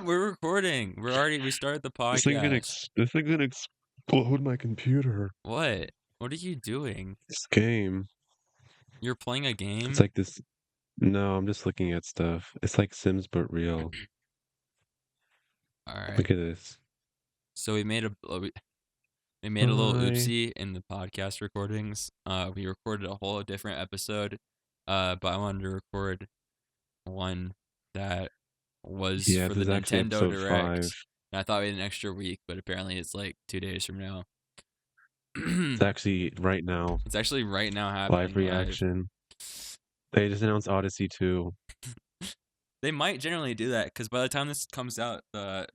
We're recording. We started the This thing's gonna explode my computer. What? What are you doing? This game. You're playing a game? It's like this. No, I'm just looking at stuff. It's like Sims but real. Alright. Look at this. So we made a little oopsie in the podcast recordings. We recorded a whole different episode. But I wanted to record one that was Yeah, for this the is actually Nintendo episode Direct. 5. And I thought we had an extra week, but apparently it's like 2 days from now. It's actually right now. It's actually right now happening. Live reaction. They just announced Odyssey 2. They might generally do that because by the time this comes out, the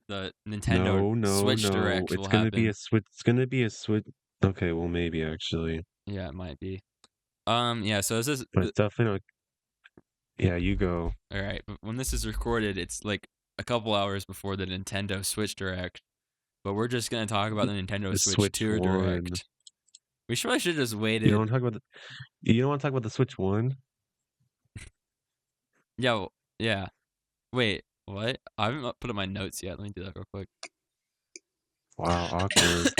Nintendo Switch Direct will happen. It's gonna be a Switch. Okay, well maybe actually. Yeah, it might be. Yeah. So this is. But it's definitely not. Yeah, you go. All right, but when this is recorded, it's like a couple hours before the Nintendo Switch Direct. But we're just gonna talk about the Nintendo Switch 2 Direct. We probably should have just waited. You don't want to talk about the Switch 1? Yeah. Yeah. Wait. What? I haven't put up my notes yet. Let me do that real quick. Wow, awkward.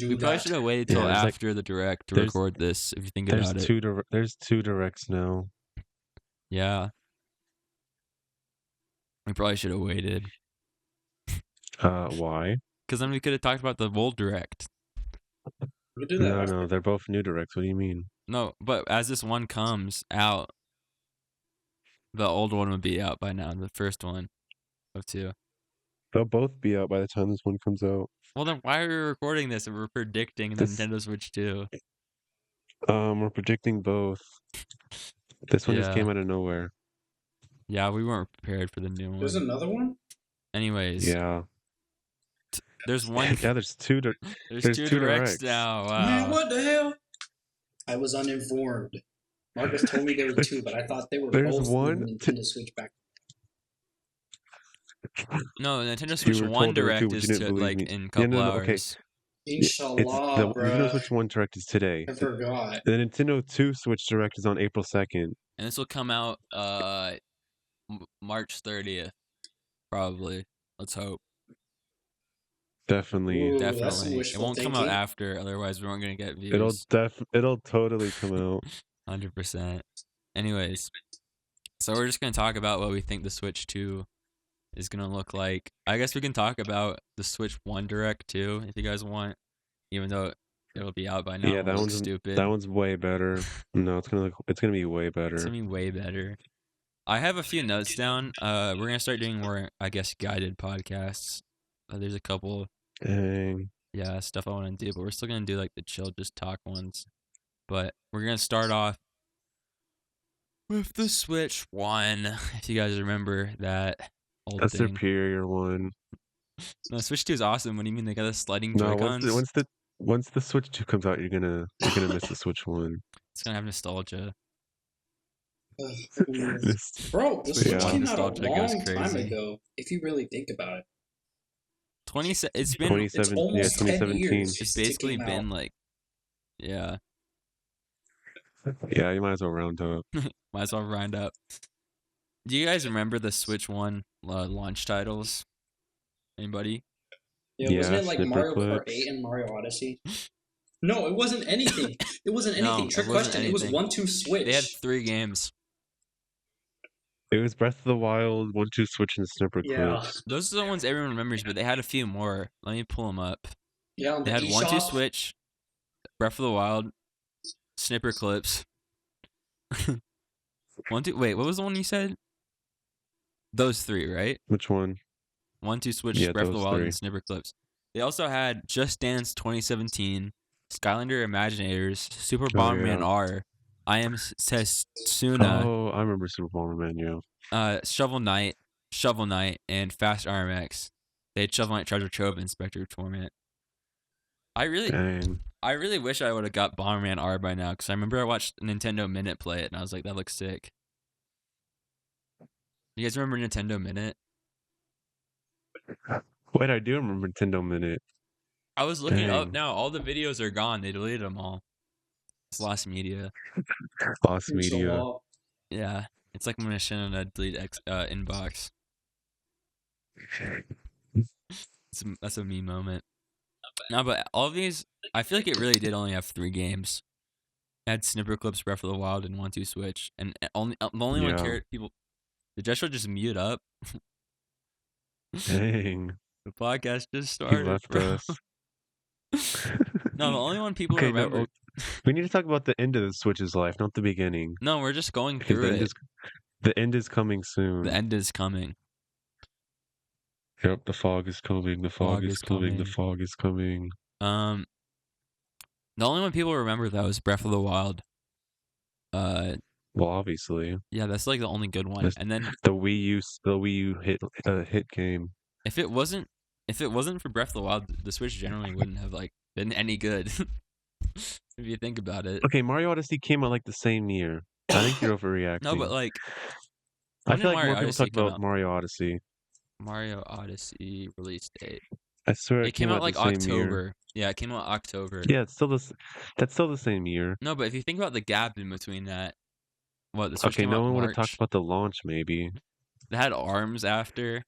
We probably should have waited till after the Direct to record this. If you think about it, there's 2 Directs now. Yeah. We probably should have waited. Why? Because then we could have talked about the old Direct. We do that. No, they're both new Directs. What do you mean? No, but as this one comes out, the old one would be out by now. The first one of 2. They'll both be out by the time this one comes out. Well, then why are we recording this if we're predicting the Nintendo Switch 2? We're predicting both. This one just came out of nowhere. Yeah, we weren't prepared for the new one. There's another one? Anyways. Yeah. There's one. Yeah, there's two Directs now. Wow. Man, what the hell? I was uninformed. Marcus told me there were 2, but I thought they were both Nintendo Switch back. No, Nintendo Switch 1 Direct is like in a couple hours. Okay. Inshallah, the Nintendo Switch 1 Direct is today. I forgot. The Nintendo 2 Switch Direct is on April 2nd. And this will come out March 30th, probably. Let's hope. Definitely. Ooh, definitely. It won't come out after, otherwise we aren't going to get views. It'll totally come out. 100%. Anyways, so we're just going to talk about what we think the Switch 2 is going to look like. I guess we can talk about the Switch 1 Direct too, if you guys want, even though it'll be out by now. Yeah, that one's stupid. That one's way better. No, it's gonna be way better. It's gonna be way better. I have a few notes down. We're gonna start doing more, I guess, guided podcasts. There's a couple. Dang. Yeah, stuff I want to do, but we're still gonna do like the chill, just talk ones. But we're gonna start off with the Switch 1. If you guys remember that old That's thing. the superior one. No, Switch 2 is awesome. What do you mean? They got the sliding Joy-Cons? No, once the Switch 2 comes out, you're gonna miss the Switch 1. It's gonna have nostalgia. Bro, the Switch came out a long time ago. If you really think about it. It's been 2017. It's basically been like, yeah. Yeah, you might as well round up. Might as well round up. Do you guys remember the Switch 1 launch titles? Anybody? Yeah, wasn't it like Mario Kart 8 and Mario Odyssey? No, it wasn't anything. It wasn't anything. Trick question. Anything. It was 1-2 Switch. They had 3 games. It was Breath of the Wild, 1-2 Switch, and Snipper Clips. Those are the ones everyone remembers, but they had a few more. Let me pull them up. Yeah, they had 1-2 Switch, Breath of the Wild, Snipper Clips. 1-2. Wait, what was the one you said? Those 3, right? Which one? 1-2 Switch, Breath of the Wild, and Snipper Clips. They also had Just Dance 2017, Skylander Imaginators, Super Bomberman R, I Am Setsuna. Oh, I remember Super Bomberman, yeah. Shovel Knight, and Fast RMX. They had Shovel Knight Treasure Trove and Spectre Torment. I really wish I would have got Bomberman R by now, because I remember I watched Nintendo Minute play it, and I was like, that looks sick. You guys remember Nintendo Minute? Wait, I do remember Nintendo Minute. I was looking up now. All the videos are gone. They deleted them all. It's lost media. Lost media. Yeah. It's like when I shouldn't delete inbox. That's a meme moment. No, but all of these, I feel like it really did only have 3 games. It had Snipper Clips, Breath of the Wild, and 1-2 Switch, and the only one cared people. Did Joshua just mute up? Dang. The podcast just started. He left us. No, the only one people remember. No, we need to talk about the end of the Switch's life, not the beginning. No, we're just going through it. The end is coming soon. The end is coming. Yep, the fog is coming. The fog is coming. The fog is coming. The only one people remember though is Breath of the Wild. Well, obviously. Yeah, that's like the only good one. And then the Wii U hit game. If it wasn't for Breath of the Wild, the Switch generally wouldn't have like been any good. If you think about it. Okay, Mario Odyssey came out like the same year. I think you're overreacting. No, but like, I feel like more people talk about Mario Odyssey. Mario Odyssey release date. I swear it came out like October. Yeah, it came out October. Yeah, that's still the same year. No, but if you think about the gap in between that, what the Switch okay, came no out one would have talked about the launch. Maybe they had ARMS after.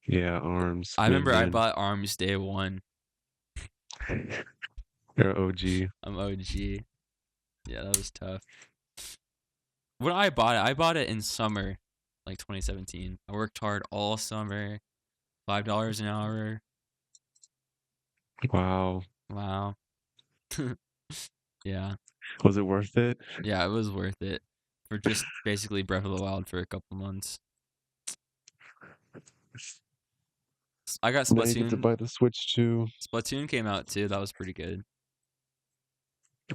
Yeah, ARMS. I remember I bought ARMS day 1. You're OG. I'm OG. Yeah, that was tough. When I bought it in summer, like 2017. I worked hard all summer, $5 an hour. Wow. Yeah. Was it worth it? Yeah, it was worth it for just basically Breath of the Wild for a couple months. I got Splatoon. Now you get to buy the Switch too. Splatoon came out too. That was pretty good.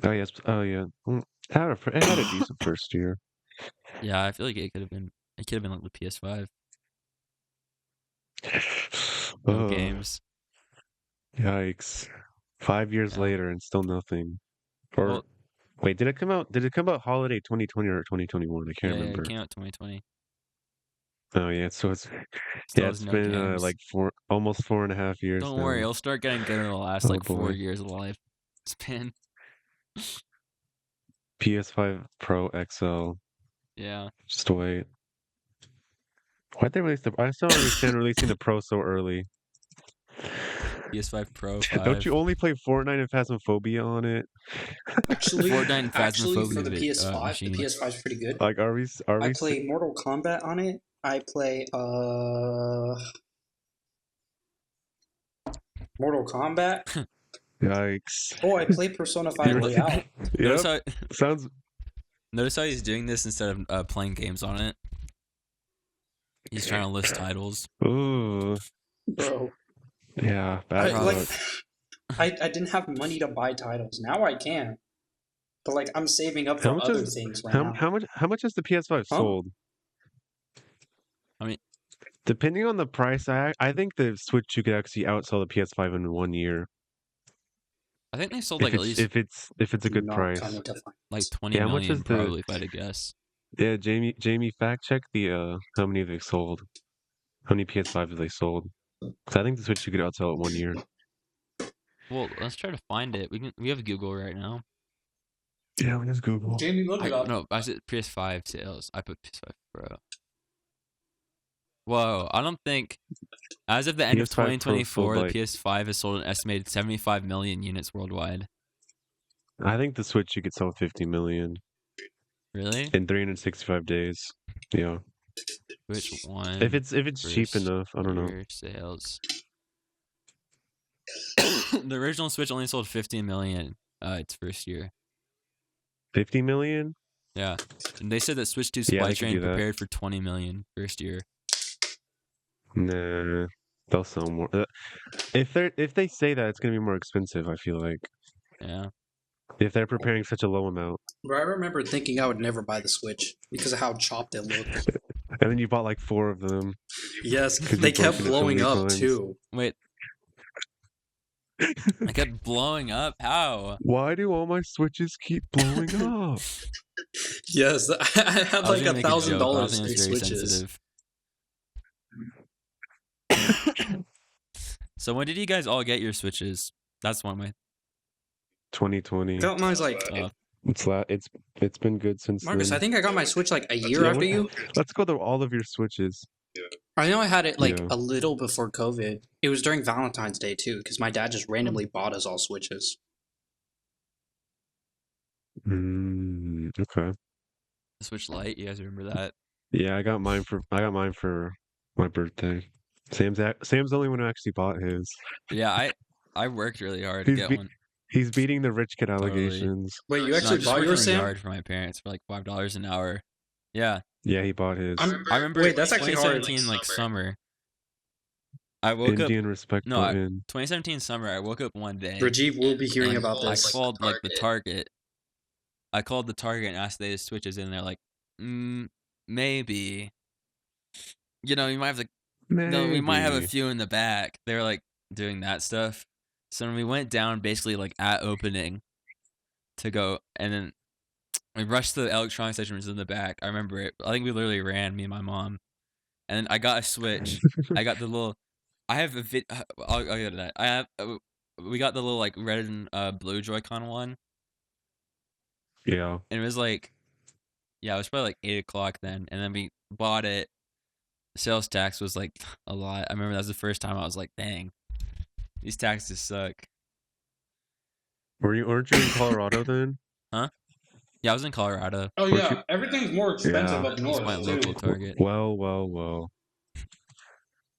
Oh yes. Oh yeah. It had a decent first year. Yeah, I feel like it could have been like the PS5. No games. Yikes! 5 years later and still nothing. Or wait, did it come out? Did it come out holiday 2020 or 2021? I can't remember. It came out 2020. Oh yeah, so it's been like almost 4.5 years. Don't worry, it'll start getting good in the last 4 years of life span. PS5 Pro XL. Yeah. Just wait. Why'd they release I still don't understand releasing the Pro so early. PS5 Pro 5. Don't you only play Fortnite and Phasmophobia on it? Actually, Fortnite and Phasmophobia for the PS5, the PS5 is pretty good. Like, I play Mortal Kombat on it. I play Mortal Kombat. Yikes! Oh, I play Persona 5 Royale. Notice how he's doing this instead of playing games on it. He's trying to list titles. Ooh, bro. Yeah, I didn't have money to buy titles. Now I can, but like I'm saving up for other things right now. How much has the PS5 sold? I mean, depending on the price, I think the Switch you could actually outsell the PS5 in 1 year. I think they sold like at least if it's a good price, like 20 million probably if I had to guess. Yeah, Jamie, fact check the how many they sold. How many PS5 have they sold? Because I think the Switch you could outsell it 1 year. Well, let's try to find it. We have Google right now. Yeah, we just Google. Jamie, look it up. No, I said PS5 sales. I put PS5 Pro. Whoa, I don't think as of the end of 2024, the PS5 has sold an estimated 75 million units worldwide. I think the Switch you could sell 50 million. Really? In 365 days. Yeah. Which one? If it's cheap enough, I don't know. Sales. The original Switch only sold 50 million its first year. 50 million? Yeah. And they said that Switch 2 supply chain prepared for 20 million first year. Nah, they'll sell more. If they say that, it's gonna be more expensive. I feel like. Yeah. If they're preparing such a low amount. Bro, I remember thinking I would never buy the Switch because of how chopped it looked. And then you bought like 4 of them. Yes, they kept blowing up too. Wait. I kept blowing up? How? Why do all my Switches keep blowing up? Yes, I had like $1,000 in Switches. So when did you guys all get your Switches? That's one of my 2020. Got mine's like it's been good since Marcus, then. I think I got my Switch like a year after you. Let's go through all of your Switches. I know I had it like a little before COVID. It was during Valentine's Day too, because my dad just randomly bought us all Switches. Okay. The Switch Lite, you guys remember that? Yeah, I got mine for my birthday. Sam's the only one who actually bought his. Yeah, I worked really hard to get one. He's beating the rich kid allegations. Wait, you actually bought yours, Sam? Yard for my parents for like $5 an hour. Yeah. Yeah, he bought his. I remember. Wait, that's actually 2017 like summer. I woke Indian up. respect No, button. 2017 summer. I woke up one day. Rajiv will be hearing about this. I called like the Target. I called the Target and asked if they had Switches, and they're like, maybe. You know, you might have to. No, we might have a few in the back. They were like doing that stuff. So when we went down, basically like at opening, to go, and then we rushed to the electronics section, which was in the back. I remember it. I think we literally ran, me and my mom, and then I got a Switch. I got the little. I have a vid. I'll get to that. I have. We got the little like red and blue Joy-Con one. Yeah. And it was like, yeah, it was probably like 8:00 then, and then we bought it. Sales tax was like a lot. I remember that was the first time I was like, dang, these taxes suck. Aren't you in Colorado then? Huh? Yeah, I was in Colorado. Oh yeah, everything's more expensive up north. My local Target. Well.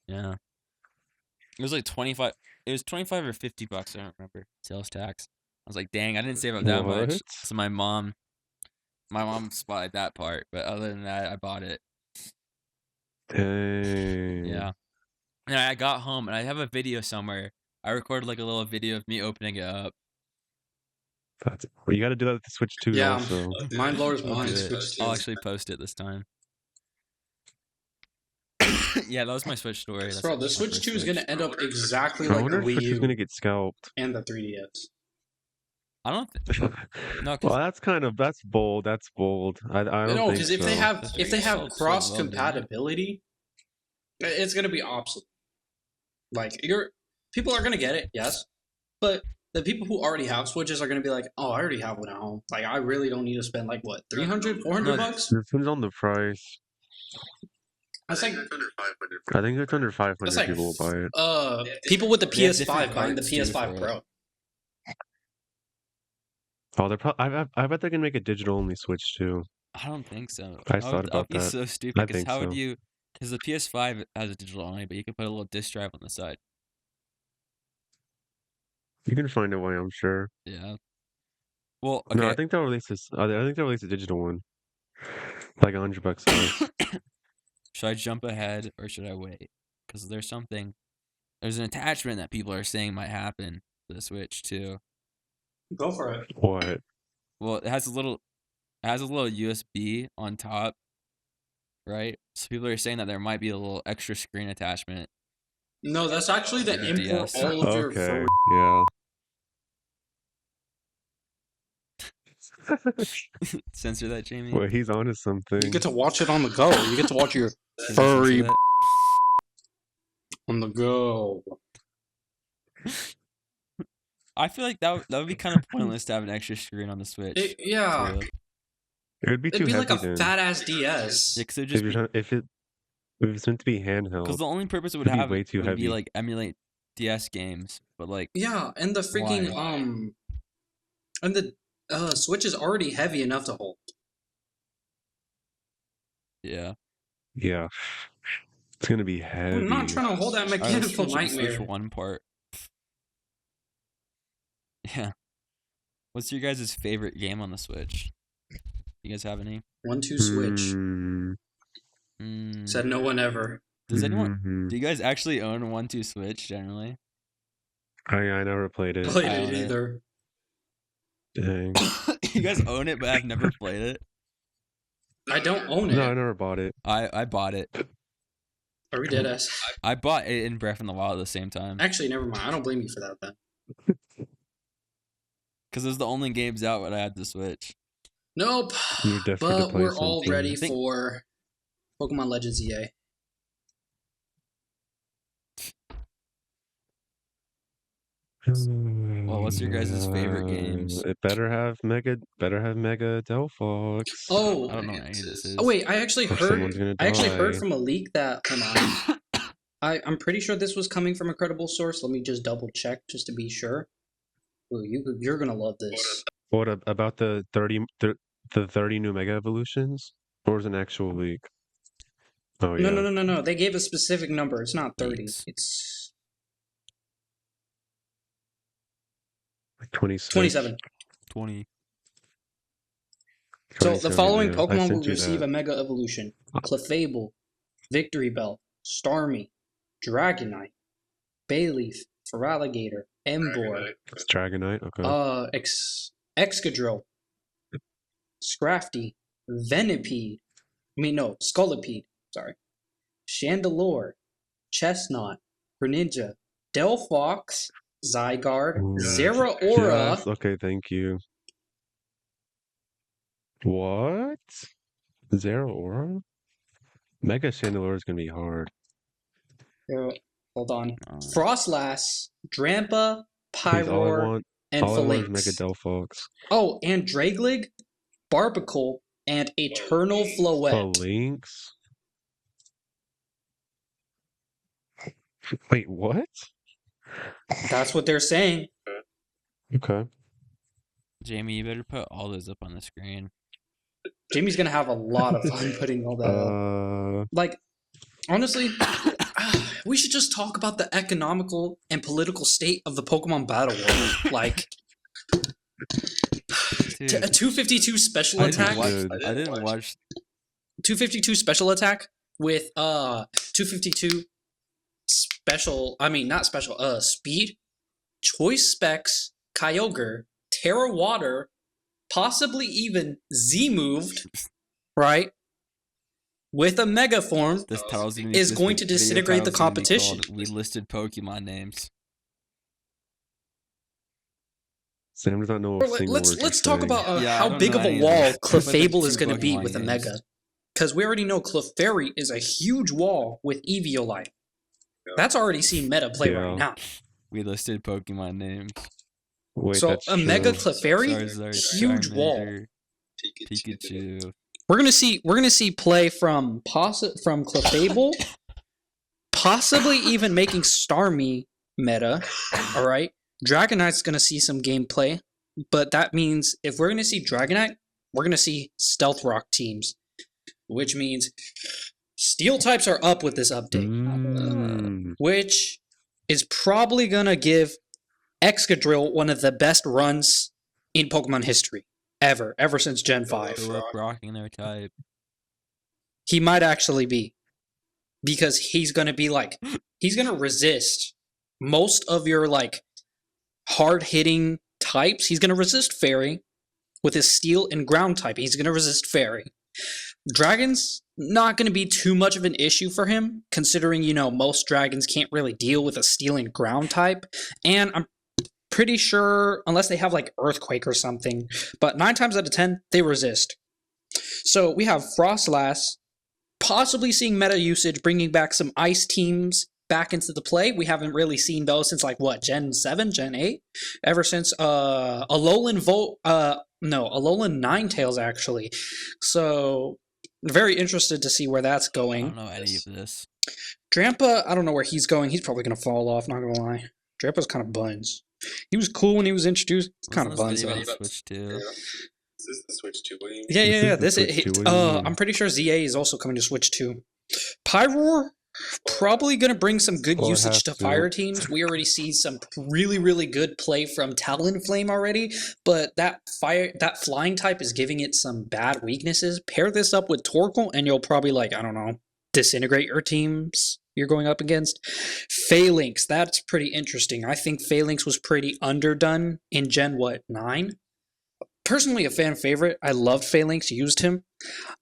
Yeah. It was like 25. It was 25 or $50. I don't remember sales tax. I was like, dang, I didn't save up that much. So my mom spotted that part, but other than that, I bought it. Dang. Yeah. And I got home, and I have a video somewhere. I recorded like a little video of me opening it up. You got to do that with the Switch 2 also. Mineblower's behind Switch 2. I'll actually post it this time. Yeah, that was my Switch story. Bro, the Switch 2 is going to end up exactly like the Wii U. Switch is going to get scalped. And the 3DS. I don't think. No, well, that's bold. That's bold. I don't think because if they have cross compatibility, it's gonna be obsolete. Like people are gonna get it, yes, but the people who already have Switches are gonna be like, oh, I already have one at home. Like I really don't need to spend like what $300, $400. Depends on the price. That's like I think it's under 500 people will buy it. People with the PS5 buying the PS5 Pro. Oh, I bet they're gonna make a digital only Switch too. I don't think so. I thought about that. That would be so stupid. Because how would you? Because the PS5 has a digital only, but you can put a little disc drive on the side. You can find a way, I'm sure. Yeah. Well, okay. No, I think they'll release this. I think they'll release a digital one, like $100 less. Should I jump ahead or should I wait? Because there's an attachment that people are saying might happen to the Switch too. Go for it. What? Well, it has a little USB on top, right? So people are saying that there might be a little extra screen attachment. No, that's actually the import all of your phone. Yeah. Censor that, Jamie. Well, he's onto something. You get to watch it on the go. You get to watch your furry on the go. I feel like that would be kind of pointless to have an extra screen on the Switch. It would be too heavy. It'd be like a fat ass DS. Yeah, if it's meant to be handheld. Because the only purpose it would have would be like emulate DS games, but like and the freaking and the Switch is already heavy enough to hold. Yeah. Yeah. It's gonna be heavy. I'm not trying to hold that mechanical nightmare. Switch one part. Yeah. What's your guys' favorite game on the Switch? You guys have any? 1-2 Switch. Said no one ever. Does anyone? Do you guys actually own a 1-2 Switch generally? I never played it. Played it either. Dang. You guys own it, but I've never played it. I don't own it. No, I never bought it. I bought it. Are we dead ass? I bought it in Breath in the Wild at the same time. Actually, never mind. I don't blame you for that then. Because it was the only games out when I had the Switch. Nope. But we're all ready for Pokemon Legends EA. Well, what's your guys' favorite games? It better have Mega Delphox. Oh, I don't know what any of this is. Oh wait, I actually heard die. from a leak that hold on. I'm pretty sure this was coming from a credible source. Let me just double check just to be sure. Ooh, you're gonna love this. What about the 30 new Mega Evolutions? Or was it an actual leak? Oh yeah. No. They gave a specific number. It's not 30. Thanks. It's Like 26. 27. 20. So the following yeah. Pokemon will receive a Mega Evolution: Oh. Clefable, Victory Bell, Starmie, Dragonite, Bayleaf, Feraligatr, Emboar. It's Dragonite, okay. Excadrill, Scrafty, Venipede. Scolipede. Sorry. Chandelure, Chestnut, Greninja, Delphox, Zygarde, Zeraora. Yes, okay, thank you. What? Zeraora? Mega Chandelure is gonna be hard. Hold on. Frostlass, Drampa, Pyroar, and Phalanx. Mega Delphox. Oh, and Draglig, Barbicle, and Eternal Floette. Phalanx? Wait, what? That's what they're saying. Okay. Jamie, you better put all those up on the screen. Jamie's gonna have a lot of fun putting all that up. Like, honestly, we should just talk about the economical and political state of the Pokemon battle world. Like, a 252 special attack. I didn't watch 252 special attack with 252 special. I mean, not special. Speed, choice specs, Kyogre, Terra Water, possibly even Z-moved, right? With a Mega Form is going to disintegrate the competition. We listed Pokemon names. Sam does not know a single word. Let's talk about how big of a wall Clefable is going to be with a Mega. Because we already know Clefairy is a huge wall with Eviolite. That's already seen meta play right now. We listed Pokemon names. Wait, so a Mega Clefairy, huge wall. Pikachu. We're gonna see play from Clefable, possibly even making Starmie meta. All right, Dragonite's gonna see some gameplay, but that means if we're gonna see Dragonite, we're gonna see Stealth Rock teams, which means Steel types are up with this update, which is probably gonna give Excadrill one of the best runs in Pokemon history ever since Gen 5. Rocking their type. He might actually be, because he's gonna resist most of your like hard hitting types. He's gonna resist Fairy with his Steel and Ground type. He's gonna resist Fairy. Dragon's not going to be too much of an issue for him, considering, most dragons can't really deal with a Steel and Ground type. And I'm pretty sure, unless they have like Earthquake or something, but 9 times out of 10, they resist. So we have Frostlass, possibly seeing meta usage, bringing back some Ice teams back into the play. We haven't really seen those since like Gen 7, Gen 8? Ever since Alolan Ninetales actually. So very interested to see where that's going. I don't know any of this. Drampa, I don't know where he's going. He's probably going to fall off, not going to lie. Drampa's kind of buns. He was cool when he was introduced. It's kind of buns. Switch 2. Is this the Switch 2? What do you mean? Yeah. I'm pretty sure ZA is also coming to Switch 2. Pyroar, probably going to bring some good usage to fire teams. We already see some really, really good play from Talonflame already, but that flying type is giving it some bad weaknesses. Pair this up with Torkoal, and you'll probably disintegrate your teams you're going up against. Phalanx, that's pretty interesting. I think Phalanx was pretty underdone in Gen 9? Personally a fan favorite. I loved Phalanx, used him.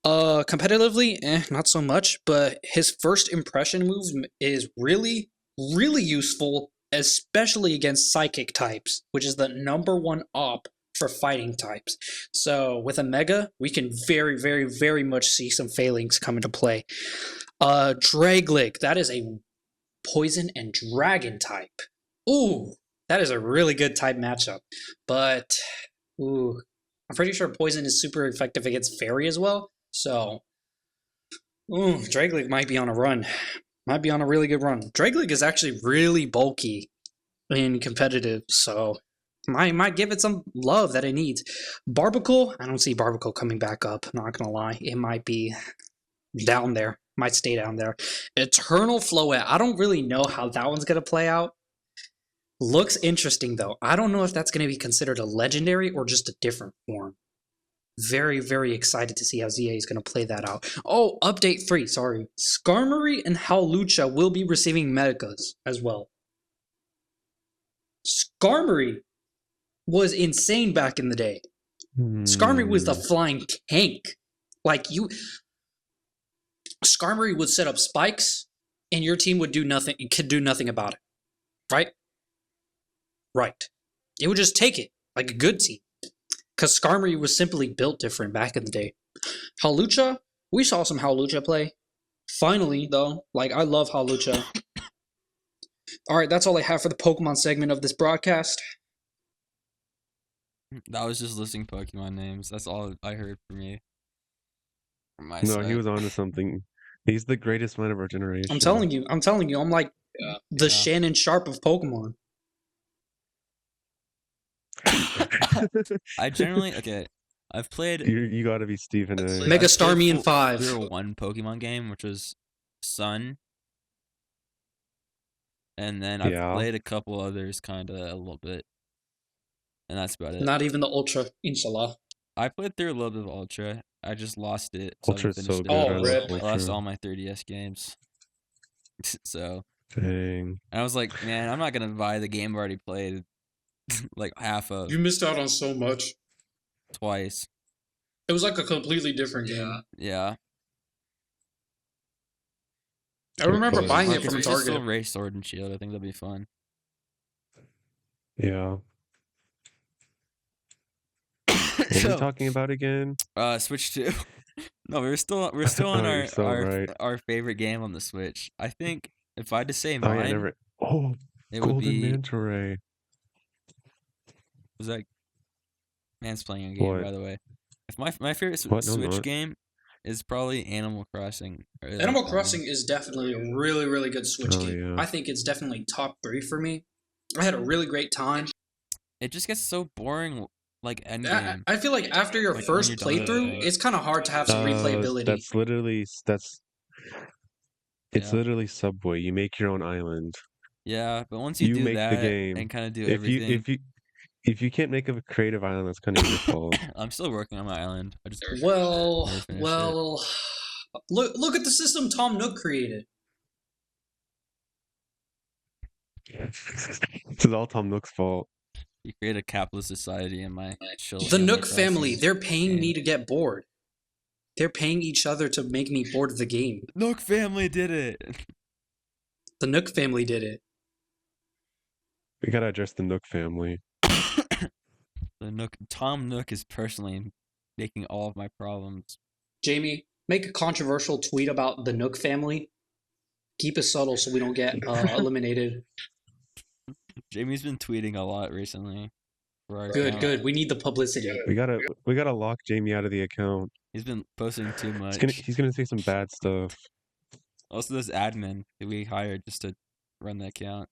Competitively, not so much, but his first impression move is really, really useful, especially against psychic types, which is the #1 op for fighting types. So with a Mega, we can very, very, very much see some Phalanx come into play. Draglig, that is a Poison and Dragon type. Ooh, That is a really good type matchup. But, ooh, I'm pretty sure Poison is super effective against Fairy as well. So, ooh, Dragleague might be on a run. Might be on a really good run. Dragleague is actually really bulky and competitive, so might give it some love that it needs. Barbacle, I don't see Barbacle coming back up, not gonna lie. It might be down there. Might stay down there. Eternal Floette, I don't really know how that one's gonna play out. Looks interesting though. I don't know if that's gonna be considered a legendary or just a different form. Very, very excited to see how ZA is going to play that out. Oh, update 3, sorry. Skarmory and Howlucha will be receiving Medicas as well. Skarmory was insane back in the day. Skarmory was the flying tank. Like, Skarmory would set up spikes, and your team would do nothing, could do nothing about it. Right? Right. It would just take it, like a good team. Because Skarmory was simply built different back in the day. Howlucha, we saw some Howlucha play. Finally, though, like, I love Howlucha. Alright, that's all I have for the Pokemon segment of this broadcast. That was just listing Pokemon names. That's all I heard from you. From my No, side. he was onto something. He's the greatest man of our generation. I'm telling you, I'm like the Shannon Sharp of Pokemon. I generally I've played. You gotta be Stephen A. Mega Starmie in 5. Through one Pokemon game, which was Sun, and then I've played a couple others, kind of a little bit, and that's about it. Not even the Ultra, inshallah. I played through a little bit of Ultra. I just lost it. Ultra's so good. Oh, rip. I lost all my 3DS games. So. Dang. And I was like, man, I'm not gonna buy the game I've already played. Like half of. You missed out on so much. Twice. It was like a completely different game. Yeah. I remember buying it Marcus, from we should Target. still race Sword and Shield. I think that'd be fun. Yeah. What are we talking about again? Switch 2. No, we're still on our favorite game on the Switch. I think if I had to say mine, it would be Manta Ray. Was that man's playing a game, by the way? If my favorite Switch game is probably Animal Crossing. Animal Crossing is definitely a really, really good Switch game. Yeah. I think it's definitely top 3 for me. I had a really great time. It just gets so boring, like endgame. I feel like after your first playthrough, it's kind of hard to have some replayability. It's literally Subway. You make your own island. Yeah, but once you do make that the game. And kind of do everything. If you can't make a creative island, that's kind of your fault. I'm still working on my island. Look at the system Tom Nook created. This is all Tom Nook's fault. You create a capitalist society in my chill. The Nook family, they're paying me to get bored. They're paying each other to make me bored of the game. Nook family did it. The Nook family did it. We gotta address the Nook family. Tom Nook is personally making all of my problems. Jamie, make a controversial tweet about the Nook family. Keep it subtle so we don't get eliminated. Jamie's been tweeting a lot recently. Good. We need the publicity. We gotta lock Jamie out of the account. He's been posting too much. He's gonna say some bad stuff. Also, this admin that we hired just to run the account.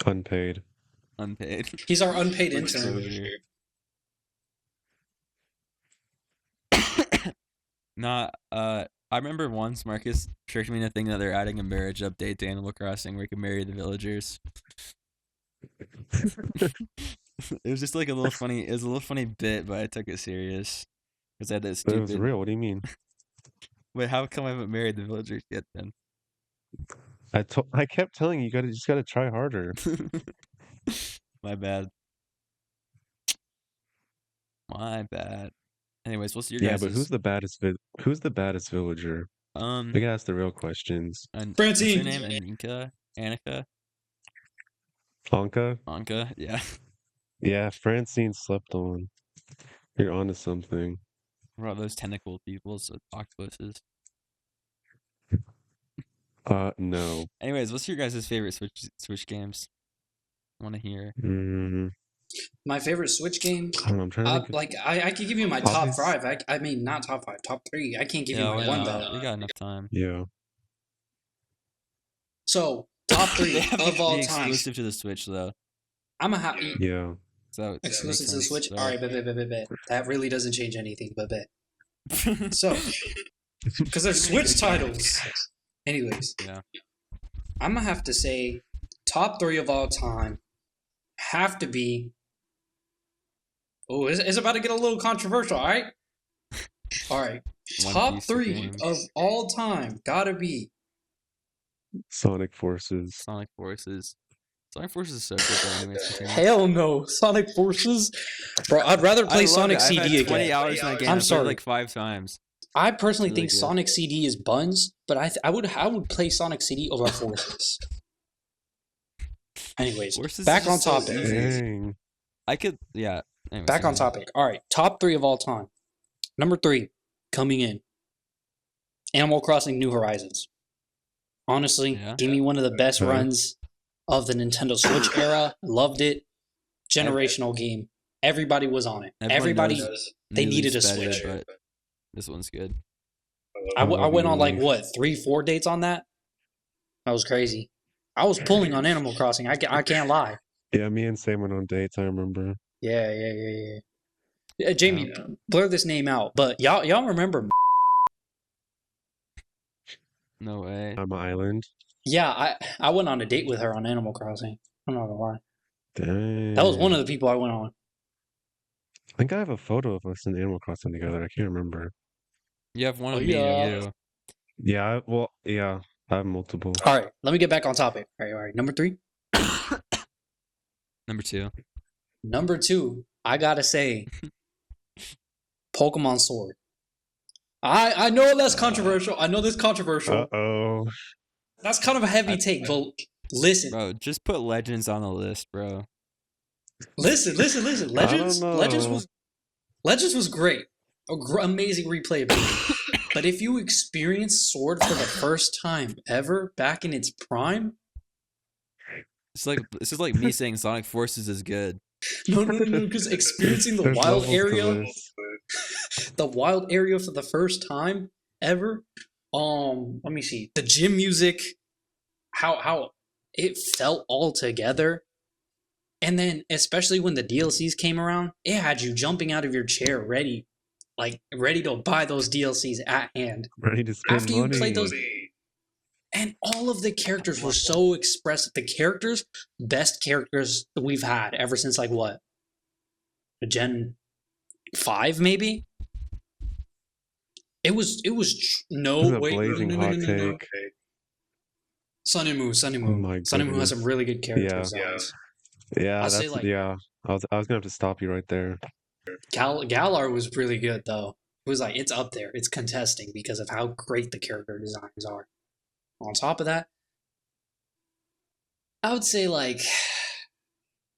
Unpaid. He's our unpaid intern. I remember once Marcus tricked me into thinking that they're adding a marriage update to Animal Crossing where you can marry the villagers. It was just like a little funny bit, but I took it serious because I had that stupid. It was real. What do you mean? Wait, how come I haven't married the villagers yet then? I kept telling you, you just gotta try harder. My bad. Anyways, what's your guys'? Yeah, but who's the baddest villager? We gotta ask the real questions. Francine. What's her name? Annika? Anka? Yeah. Yeah, Francine slept on. You're onto something. What about those tentacle people, so octopuses? No. Anyways, what's your guys' favorite Switch games? want to hear. My favorite Switch game. I'm trying to I could give you my top 5. I mean, not top 5, top 3. I can't give you my one though. We got enough time. Yeah. So top 3 of all time. Exclusive to the Switch though. I'm a happy. Yeah. So exclusive to the Switch. All right, bet. That really doesn't change anything, but bet. So, because they're Switch titles. Anyways, yeah. I'm gonna have to say top 3 of all time have to be. Oh, it's about to get a little controversial. All right. All right. Top 3 of all time gotta be Sonic Forces. Sonic Forces is so good. Anyways, hell no, Sonic Forces, bro. I'd rather play Sonic CD I've had 20 again. hours in that game. I'm sorry, like 5 times. I personally really think good. Sonic CD is buns, but I would play Sonic CD over Forces. Anyways, Forces back on so topic. Dang. I could, yeah. Anyways, back on topic. All right, top 3 of all time. Number 3, coming in. Animal Crossing: New Horizons. Honestly, give me one of the best runs of the Nintendo Switch era. Loved it. Generational game. Everybody was on it. Everybody, they needed a Switch. But this one's good. I went on like, what, 3-4 dates on that? That was crazy. I was pulling on Animal Crossing. I can't lie. Yeah, me and Sam went on dates, I remember. Yeah. Jamie, blur this name out. But y'all remember? No way. I'm an island. Yeah, I went on a date with her on Animal Crossing. I'm not gonna lie. Dang. That was one of the people I went on. I think I have a photo of us in Animal Crossing together. I can't remember. You have one of me too. Yeah, well, yeah. I have multiple. All right, let me get back on topic. All right. Number 3. Number 2. Number 2, I gotta say, Pokemon Sword. I know that's controversial. I know that's controversial. Uh-oh. That's kind of a heavy take, but listen. Bro, just put Legends on the list, bro. Listen. Legends was great. Amazing replayability. But if you experience Sword for the first time ever, back in its prime... It's just like me saying Sonic Forces is good. No, because experiencing the wild area... the wild area for the first time ever. Let me see. The gym music, how it felt all together. And then especially when the DLCs came around, it had you jumping out of your chair ready to buy those DLCs at hand. Ready to spend after money. You played those. And all of the characters were so expressive. The characters, best characters that we've had ever since like what? Gen 5 maybe? It was no way. No. Sun and Moon. Oh my Sun and Moon has some really good character designs. Yeah, I was gonna have to stop you right there. Galar was really good though. It was like it's up there. It's contesting because of how great the character designs are. On top of that, I would say like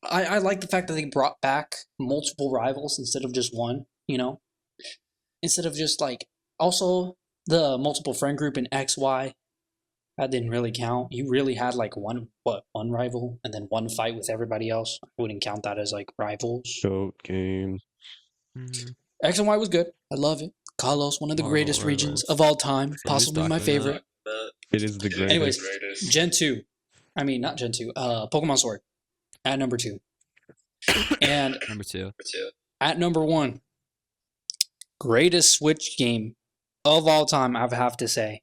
I like the fact that they brought back multiple rivals instead of just one, you know? Instead of just like also the multiple friend group in XY. That didn't really count. You really had like one rival and then one fight with everybody else. I wouldn't count that as like rivals. Goat game. X and Y was good. I love it. Kalos, one of the greatest regions of all time. Possibly my favorite. It is the greatest. Anyways, Gen 2. I mean, not Gen 2. Pokemon Sword. At number 2. And number 2. At number 1. Greatest Switch game of all time, I have to say.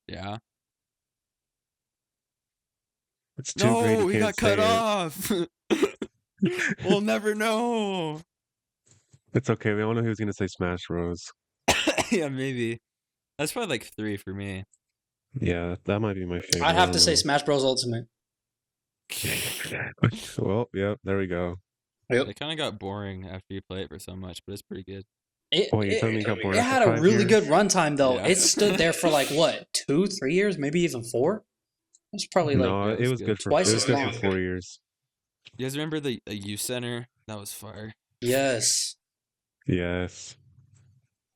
Yeah. It's too great. No, we got cut off. We'll never know. It's okay. We all know who's gonna say Smash Bros. Yeah, maybe. That's probably like 3 for me. Yeah, that might be my favorite. I'd have to say Smash Bros. Ultimate. Well, yeah, there we go. Yep. It kind of got boring after you play it for so much, but it's pretty good. It it had a really good runtime though. Yeah. It stood there for like what, 2-3 years, maybe even 4. It's probably like no, it was good for twice as long. 4 years. You guys remember the youth center? That was fire. Yes.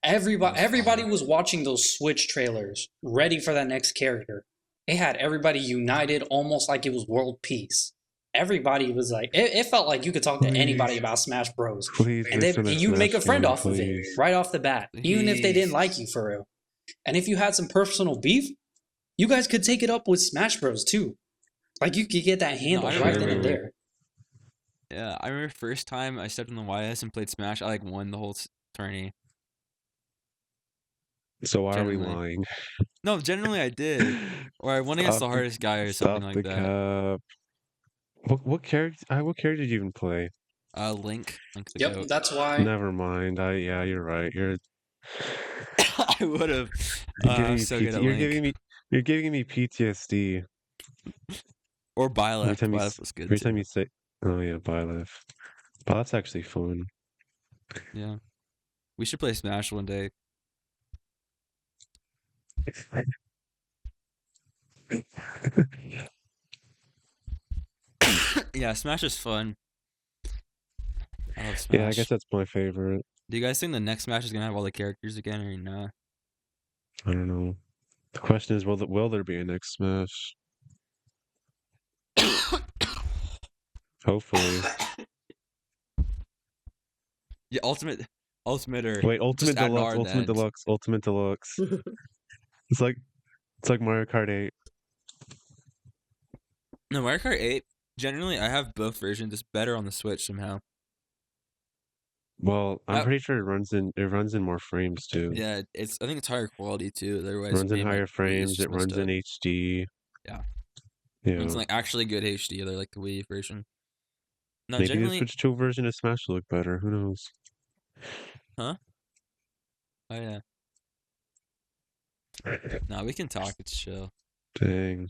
Everybody was watching those Switch trailers, ready for that next character. it had everybody united, almost like it was world peace. Everybody was like, it felt like you could talk to anybody about Smash Bros. Please, And you make a friend off of it right off the bat, even if they didn't like you for real. And if you had some personal beef, you guys could take it up with Smash Bros too. Like you could get that handled right then and there. Yeah, I remember first time I stepped on the YS and played Smash, I won the whole tourney. So why are we lying? No, generally I did. Or I won against the hardest guy or something like that. What character? What character did you even play? Link the goat. That's why. Never mind. Yeah, you're right. I would have. You're giving me PTSD. Or Byleth. Byleth was good. Every time you say, "Oh yeah, Byleth," that's actually fun. Yeah, we should play Smash one day. Yeah, Smash is fun. I love Smash. Yeah, I guess that's my favorite. Do you guys think the next Smash is gonna have all the characters again or not? I don't know. The question is, will there be a next Smash? Hopefully. Yeah, Ultimate or wait, Ultimate Deluxe. It's like Mario Kart 8. No, Mario Kart 8. Generally, I have both versions. It's better on the Switch somehow. Well, I'm pretty sure it runs in more frames too. Yeah, I think it's higher quality too. Otherwise, it runs in higher frames. It runs in HD. Yeah. It's actually good HD. They're like the Wii version. No, maybe the Switch 2 version of Smash will look better. Who knows? Huh? Oh yeah. No, we can talk. It's chill. Dang.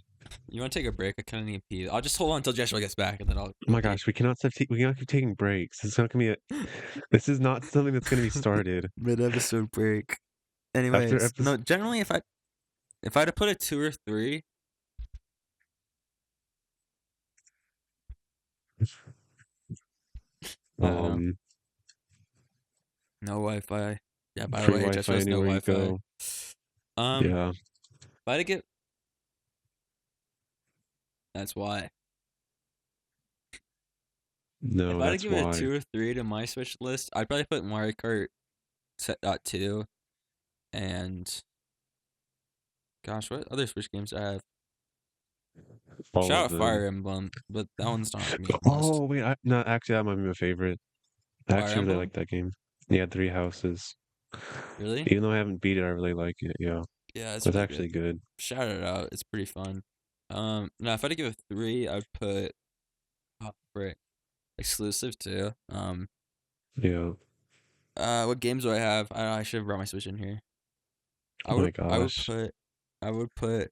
You want to take a break? I kind of need to pee. I'll just hold on until Joshua gets back, and then I'll. Oh my gosh, we cannot keep taking breaks. It's not gonna be This is not something that's gonna be started. Mid-episode break. Anyways, no. Generally, if I had to put a 2 or 3. No Wi-Fi. Yeah, by the way, Joshua has no Wi-Fi. Yeah. If I had to get. That's why. No, if I had to give it a 2 or 3 to my Switch list, I'd probably put Mario Kart 2. And gosh, what other Switch games do I have? Shout out Fire Emblem, but that one's not for me. Oh wait, actually, that might be my favorite. I actually really like that game. Yeah, 3 Houses. Really? Even though I haven't beat it, I really like it. Yeah. Yeah, it's really actually good. Shout it out. It's pretty fun. Now if I had to give it 3, I'd put exclusive too. Yeah. What games do I have? I should have brought my Switch in here. I would put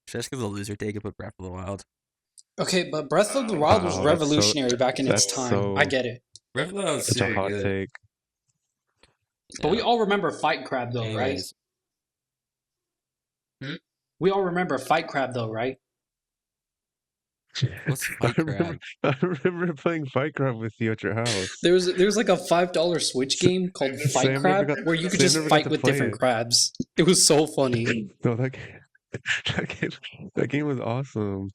should I just give the loser take and put Breath of the Wild? Okay, but Breath of the Wild was revolutionary back in its time. I get it. Breath of the Wild was such a hot take. But we all remember Fight Crab though, right? We all remember Fight Crab though, right? What's Fight Crab? I remember playing Fight Crab with you at your house. There was like a $5 Switch game called Fight Crab where you could just fight with different crabs. It was so funny. No, that game was awesome.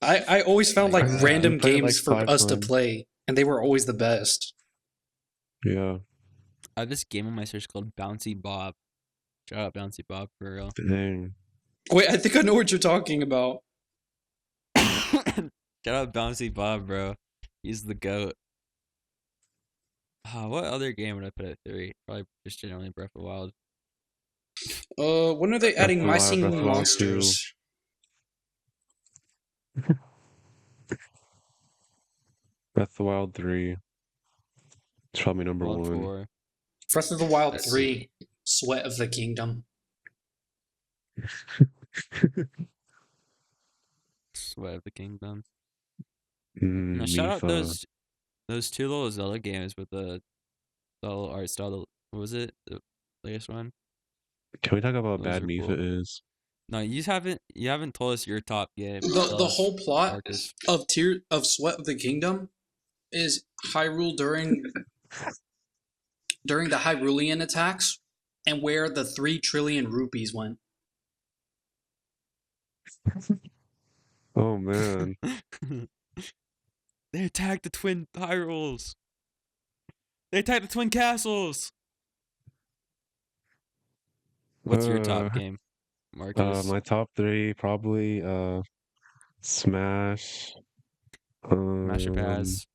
I always found random games for us to play, and they were always the best. Yeah. I have this game on my Switch called Bouncy Bob. Shout out Bouncy Bob for real. Dang. Wait, I think I know what you're talking about. Shout out Bouncy Bob, bro. He's the GOAT. What other game would I put at 3? Probably just generally Breath of the Wild. When are they adding My Singing Monsters? Breath of the Wild 3. It's probably number 1. 4. Breath of the Wild 3. Sweat of the Kingdom. Sweat of the Kingdom. Now, shout out those 2 little Zelda games with the little art style. What was it? The latest one? Can we talk about how bad Mifa is? No, you haven't told us your top game. The whole plot of Sweat of the Kingdom is Hyrule during the Hyrulean attacks and where the 3 trillion rupees went. Oh man. They attacked the twin Hyrules. They attacked the twin castles. What's your top game, Marcus? My top 3 probably Smash. Smash or pass?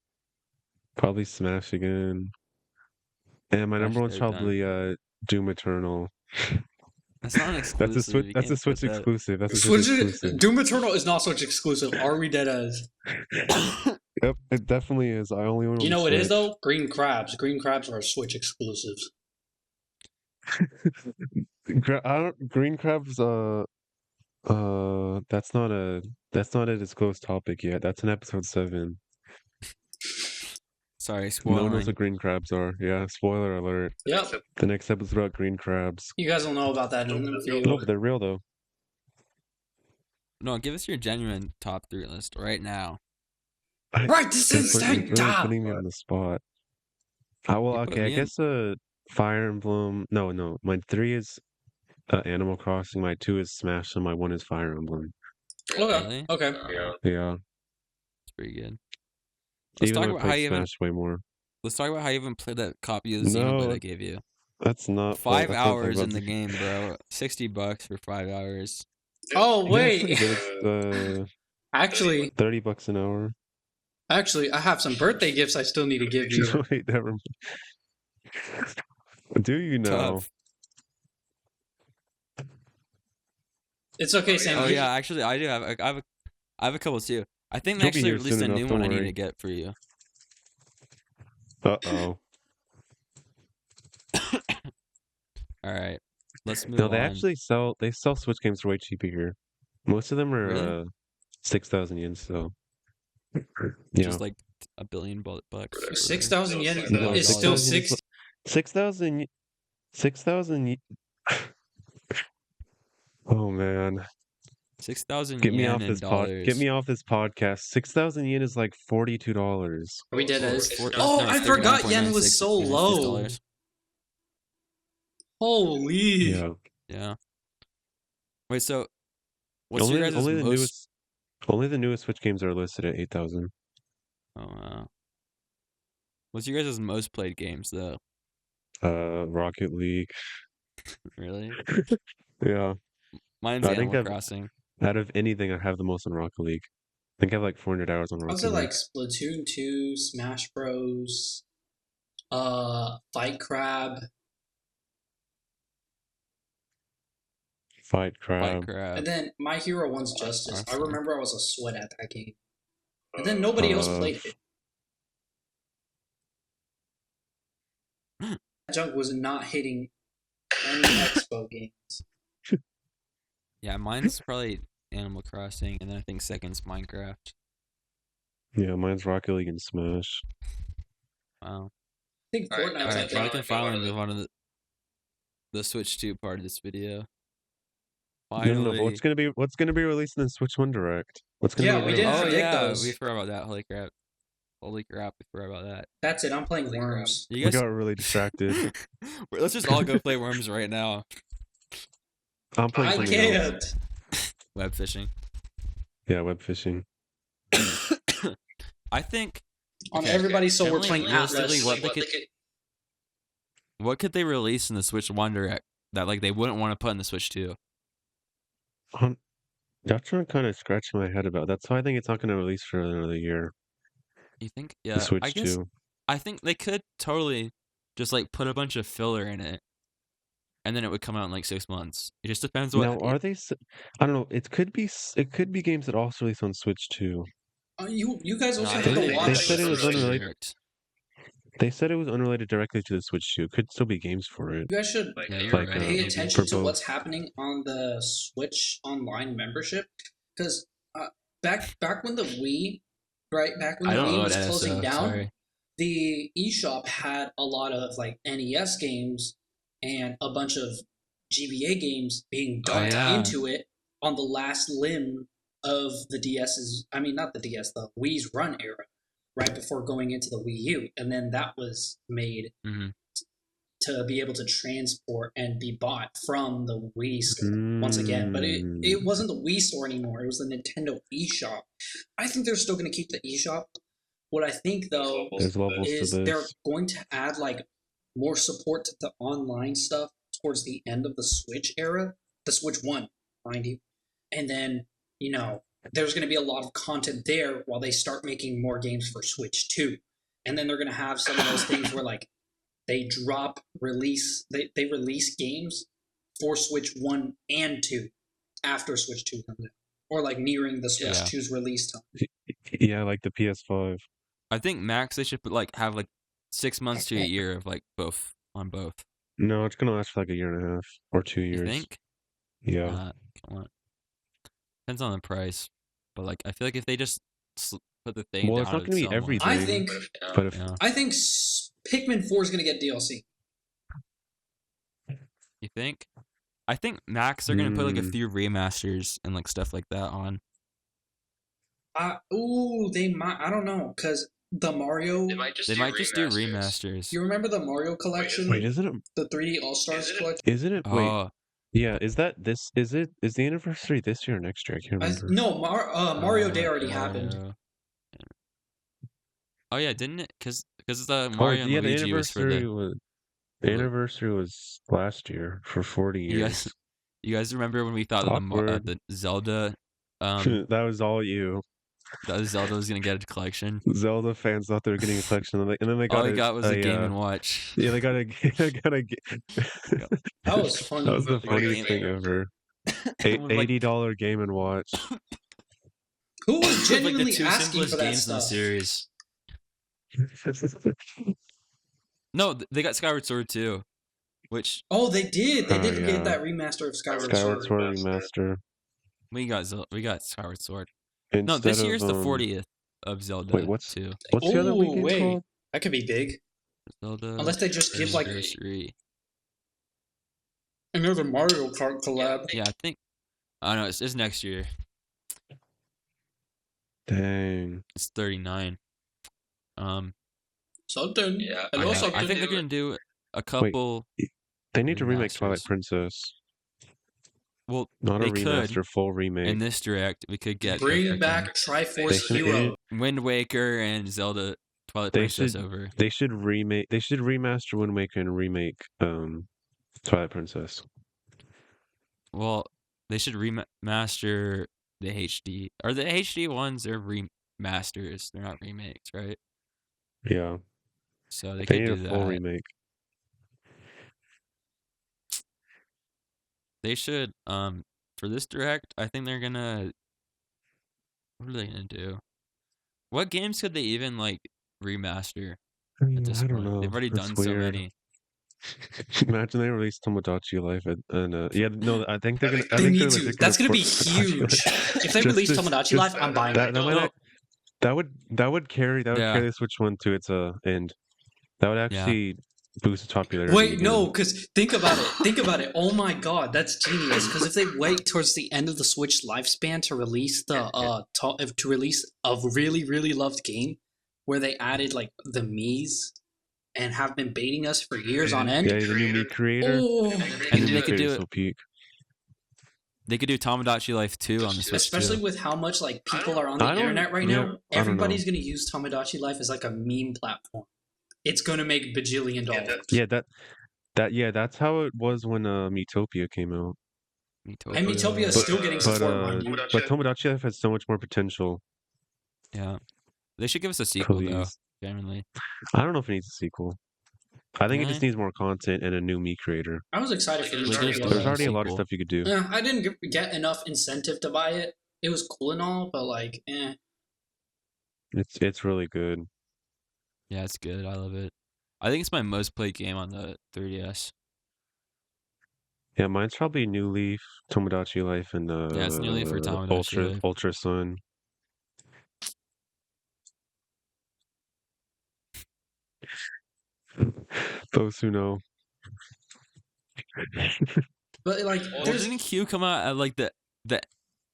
Probably Smash again. And my Smash number one's third time. probably Doom Eternal. That's not an exclusive. That's a Switch exclusive. That's a Switch Switch exclusive. Doom Eternal is not Switch exclusive. Are we dead as? Yep, it definitely is. I only own. You know what it is though? Green Crabs. Green Crabs are Switch exclusives. Green Crabs. That's not a disclosed topic yet. That's in episode 7. Sorry, spoiling. No one knows what green crabs are. Yeah, spoiler alert. Yep. The next episode's about green crabs. You guys will know about that in a few. No, but they're real though. No, give us your genuine top 3 list right now. Right this instant. Really putting me on the spot. Okay. I guess Fire Emblem. No. My 3 is Animal Crossing. My 2 is Smash, and my 1 is Fire Emblem. Okay. Really? Okay. Yeah. It's pretty good. Let's talk about how you Smash way more. Let's talk about how you even played that copy of the Xenoblade I gave you. That's not 5 hours in the game, bro. $60 for 5 hours. Oh wait. Actually, $30 an hour. Actually, I have some birthday gifts I still need to give you. Wait, never mind. Do you know? Tough. It's okay, Sam. Oh yeah, actually, I do have. I have a couple too. I think they actually released a new one I need to get for you. Uh-oh. All right, let's move on. No, they sell Switch games for way cheaper here. Most of them are really? 6,000 yen, so just like $1 billion bucks. 6,000 yen is still 6,000. Oh man. 6,000 yen. Get me off this podcast. 6,000 yen is like $42. Are we dead as? Oh, I forgot yen was so low. Holy. Yeah. Wait, so what's your guys' only the newest Switch games are listed at 8,000. Oh wow. What's your guys' most played games though? Rocket League. Really? Yeah. Mine's Animal Crossing. Out of anything, I have the most on Rocket League. I think I have like 400 hours on Rocket League. Also like Splatoon 2, Smash Bros, Fight Crab. And then My Hero One's Justice. I remember I was a sweat at that game. And then nobody else played it. That junk was not hitting any Expo games. Yeah, mine's probably Animal Crossing, and then I think second's Minecraft. Yeah, mine's Rocket League and Smash. Wow. I think Fortnite's like I can finally move on to the Switch 2 part of this video. Finally. No, what's gonna be released in the Switch 1 Direct? What's gonna be we didn't predict those. We forgot about that. Holy crap, we forgot about that. That's it. I'm playing Worms. We got really distracted. Let's just all go play Worms right now. I'm playing. I can't. Web fishing. Yeah, web fishing. I think on everybody. So we're playing Atlas. What could they release in the Switch 1 Direct that like they wouldn't want to put in the Switch 2? That's what I'm kind of scratching my head about. That's why I think it's not going to release for another year. You think? Yeah, the Switch I guess. 2. I think they could totally just like put a bunch of filler in it, and then it would come out in like 6 months. It just depends what. Now, are they? I don't know. It could be games that also release on Switch 2. You guys also have to watch. They said it was unrelated. They said it was unrelated directly to the Switch 2. Could still be games for it. You guys should pay attention to what's happening on the Switch Online membership, because back when the Wii, back when the Wii was closing down, the eShop had a lot of like NES games and a bunch of GBA games being dumped into it on the last limb of the DS's. I mean, not the DS, the Wii's run era. Right before going into the Wii U, and then that was made to be able to transport and be bought from the Wii store once again. But it wasn't the Wii store anymore. It was the Nintendo eShop. I think they're still going to keep the eShop. What I think, though, is they're going to add like more support to the online stuff towards the end of the Switch era, the Switch 1, mind you. And then, there's going to be a lot of content there while they start making more games for Switch 2. And then they're going to have some of those things where like they release games for Switch 1 and 2 after Switch 2 comes out. Or like nearing the Switch 2's release time. Yeah, like the PS5. I think max they should have 6 months to a year of both on both. No, it's gonna last for like a year and a half or 2 years. You think? Yeah. Depends on the price, but I feel like if they just put the thing. Well, it's not gonna be everything. I think. I think Pikmin 4 is gonna get DLC. You think? I think max they're gonna put a few remasters and stuff like that on. They might. I don't know, because the Mario. They might just do remasters. You remember the Mario collection? Wait, isn't it the 3D All Stars collection? Isn't it? Wait. Yeah, is that this? Is the anniversary this year or next year? I can't remember. No, Mario Day already happened. Oh yeah, didn't it? Because the Mario and Luigi was for the anniversary was last year for 40 years. You guys remember when we thought that the Zelda? That was all you. That Zelda was gonna get a collection. Zelda fans thought they were getting a collection, and then they got. All they got was a Game & Watch. Yeah, they got a. That was fun. That was the funniest thing ever. $80 Game & Watch. Who was genuinely asking for that games stuff? In the series. No, they got Skyward Sword too, which. Oh, they did. They did get that remaster of Skyward Sword. Remaster. We got Skyward Sword. No, this year's the 40th of Zelda. Wait, what's the other weekend called? That could be big. Zelda. Unless they just give another Mario Kart collab. Yeah, I think. I don't know. It's next year. Dang. It's 39. Something. Yeah. Hello, something. I think they're gonna do a couple. Wait, they need to remake Twilight Princess. Well, not a remaster, full remake. In this direct, we could get bring back Triforce Hero, Wind Waker, and Zelda Twilight Princess over. They should remake. They should remaster Wind Waker and remake Twilight Princess. Well, they should remaster the HD. Are the HD ones? They're remasters. They're not remakes, right? Yeah. So they could need do a full remake. They should, for this direct, I think they're gonna. What are they gonna do? What games could they even remaster at this point? I don't know. They've already done so many. Imagine they released Tomodachi Life and yeah, no, I think they're gonna. They need to. That's gonna be huge. If they release Tomodachi Life, I'm buying that. That would carry the Switch 1 to its end. That would actually. Boost its popularity. Wait, no, because think about it. Oh my god, that's genius. Because if they wait towards the end of the Switch lifespan to release to release a really, really loved game, where they added the Miis and have been baiting us for years on end. Yeah, the new Mii creator. Oh. And then they could do it. They could do Tomodachi Life 2 on the Switch, especially with how much people are on the internet right now. Everybody's going to use Tomodachi Life as a meme platform. It's gonna make bajillion dollars. Yeah, that's how it was when Miitopia came out. And Miitopia is still getting support, mind you. But Tomodachi Life has so much more potential. Yeah, they should give us a sequel though. Generally, I don't know if it needs a sequel. I think it just needs more content and a new Mii creator. I was excited for Miitopia. There's already a lot of stuff you could do. Yeah, I didn't get enough incentive to buy it. It was cool and all, but It's really good. Yeah, it's good. I love it. I think it's my most played game on the 3DS. Yeah, mine's probably New Leaf, Tomodachi Life, and yeah, it's New Leaf for Tomodachi Life. Ultra Sun. Those who know. But didn't Q come out at the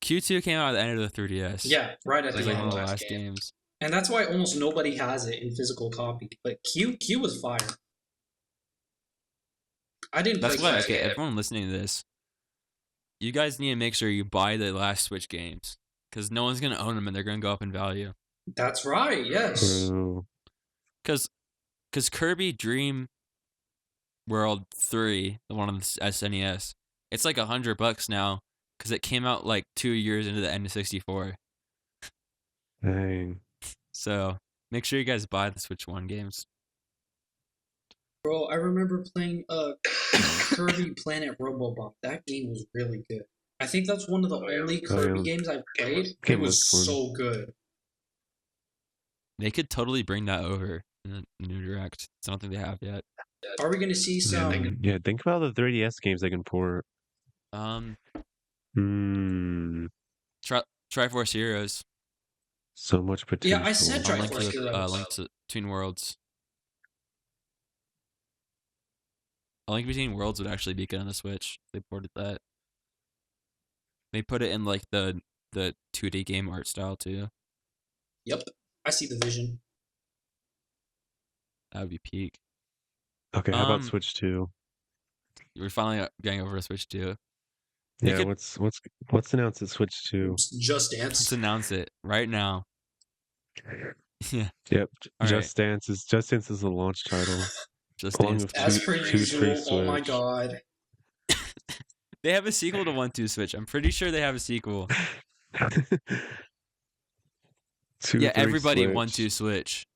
Q2 came out at the end of the 3DS? Yeah, right at the end of the last games. And that's why almost nobody has it in physical copy. But Q was fire. I didn't. That's play why. Switch. Okay, everyone listening to this, you guys need to make sure you buy the last Switch games because no one's gonna own them and they're gonna go up in value. That's right. Yes. Because Kirby Dream World 3, the one on the SNES, it's like $100 now because it came out like 2 years into the N64. Dang. So make sure you guys buy the Switch 1 games. Bro, I remember playing Kirby Planet Robobomb. That game was really good. I think that's one of the only Kirby games I've played. It was so good. They could totally bring that over in the new Direct. I don't think they have yet. Are we going to see some... Yeah, think about the 3DS games they can port. Triforce Heroes. So much potential. Yeah, I said Triforce Heroes. Link to Between Worlds. A Link Between Worlds would actually be good on the Switch. They ported that. They put it in like the 2D game art style too. Yep, I see the vision. That would be peak. Okay, how about Switch 2? We're finally getting over to Switch 2. Yeah, what's announced at Switch 2? Just Dance. Let's announce it right now. Yeah. Yep. Just Dance is the launch title. Just Dance. As per usual. Oh my god. They have a sequel to 1-2 Switch. I'm pretty sure they have a sequel. 2, everybody Switch. 1-2 Switch.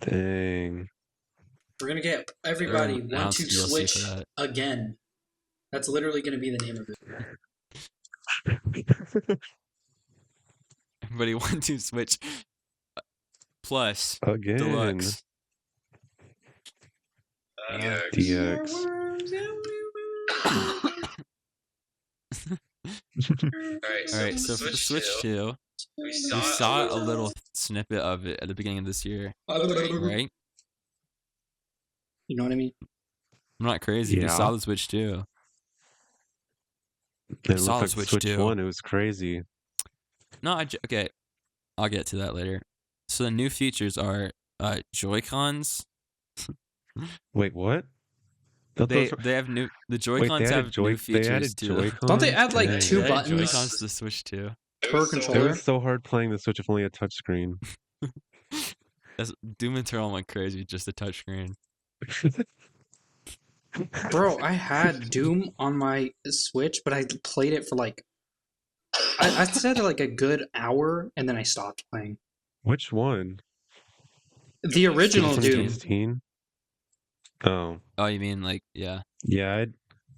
Dang. We're gonna get everybody 1-2 Switch again. That's literally gonna be the name of it. Everybody 1-2 Switch plus again. Deluxe. DX. Alright, so for the Switch 2, we saw a little snippet of it at the beginning of this year. Right? You know what I mean? I'm not crazy. Yeah. We saw the Switch 2. It looked like Switch 1. It was crazy. No, okay. I'll get to that later. So the new features are Joy-Cons. Wait, what? They have new... The Joy-Cons have new features too. Joy-Cons? Don't they add like 2 buttons? Joy-Cons to Switch 2. Per controller? It was so hard playing the Switch with only a touchscreen. Doom Eternal went crazy, just a touchscreen. Bro, I had Doom on my Switch, but I played it for like... I said like a good hour, and then I stopped playing. Which one? The original Doom. 16? Oh. Oh, you mean like, yeah. Yeah,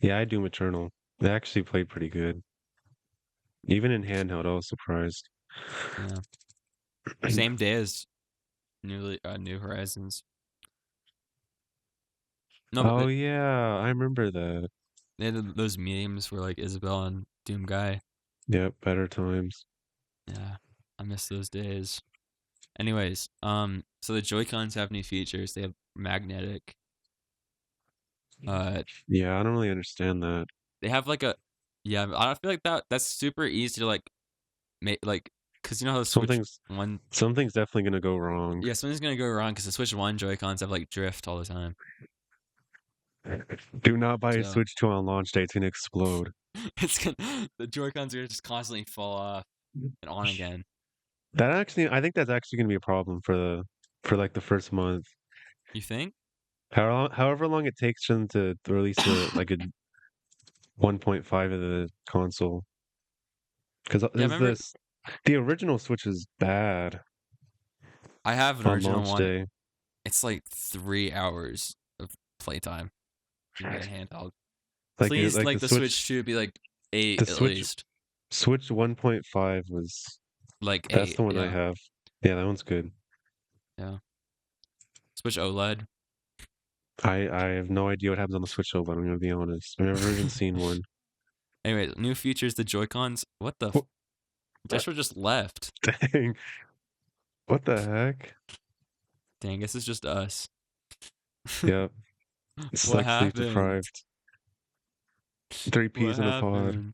I Doom Eternal. They actually played pretty good. Even in handheld, I was surprised. Yeah. Same day as New Horizons. No, yeah, I remember that. They had those memes where like Isabel and Doom Guy. Yep, better times. Yeah, I miss those days. Anyways, so the Joy-Cons have new features. They have magnetic. Yeah, I don't really understand that. They have like a, yeah, I don't feel like that's super easy to like make, like, because you know how the Switch something's definitely gonna go wrong. Yeah, something's gonna go wrong because the Switch 1 Joy-Cons have like drift all the time. Do not buy a Switch 2 on launch day; it's gonna explode. The Joy-Cons are gonna just constantly fall off and on again. I think that's actually gonna be a problem for like the first month. You think? However long it takes them to release like a 1.5 of the console, because the original Switch is bad. I have an original one. Day. It's like 3 hours of playtime. You get a handheld. Like, Please, like the Switch 2 be like 8 at least. Switch 1.5 was like 8. That's the one I have. Yeah, that one's good. Yeah. Switch OLED. I have no idea what happens on the Switch OLED, I'm gonna be honest. I've never even seen one. Anyway, new features, the Joy-Cons. What the? Joshua just left. Dang. What the heck? Dang, guess it's just us. Yep. It's what like happened? Sleep deprived. 3 peas in a pod.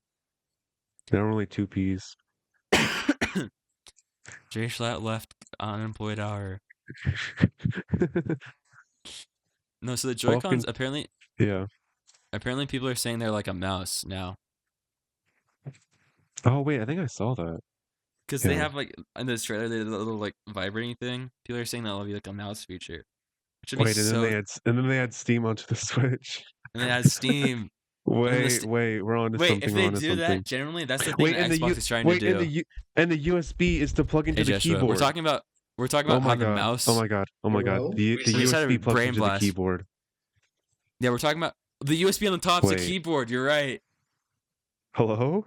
Normally 2 peas. Jay Schlatt left Unemployed Hour. No, so the Joy-Cons apparently... Yeah. Apparently, people are saying they're like a mouse now. Oh wait, I think I saw that. Because they have like in this trailer, they did a little like vibrating thing. People are saying that'll be like a mouse feature. Which would be and then they had Steam onto the Switch. And they had Steam. Wait, we're on to something. If they do that, generally that's the thing wait, that Xbox is trying to do. And the USB is to plug into the Joshua, keyboard. we're talking about how the mouse. Oh my god. The USB plugs into the keyboard. Yeah, we're talking about the USB on the top is the keyboard. You're right. Hello?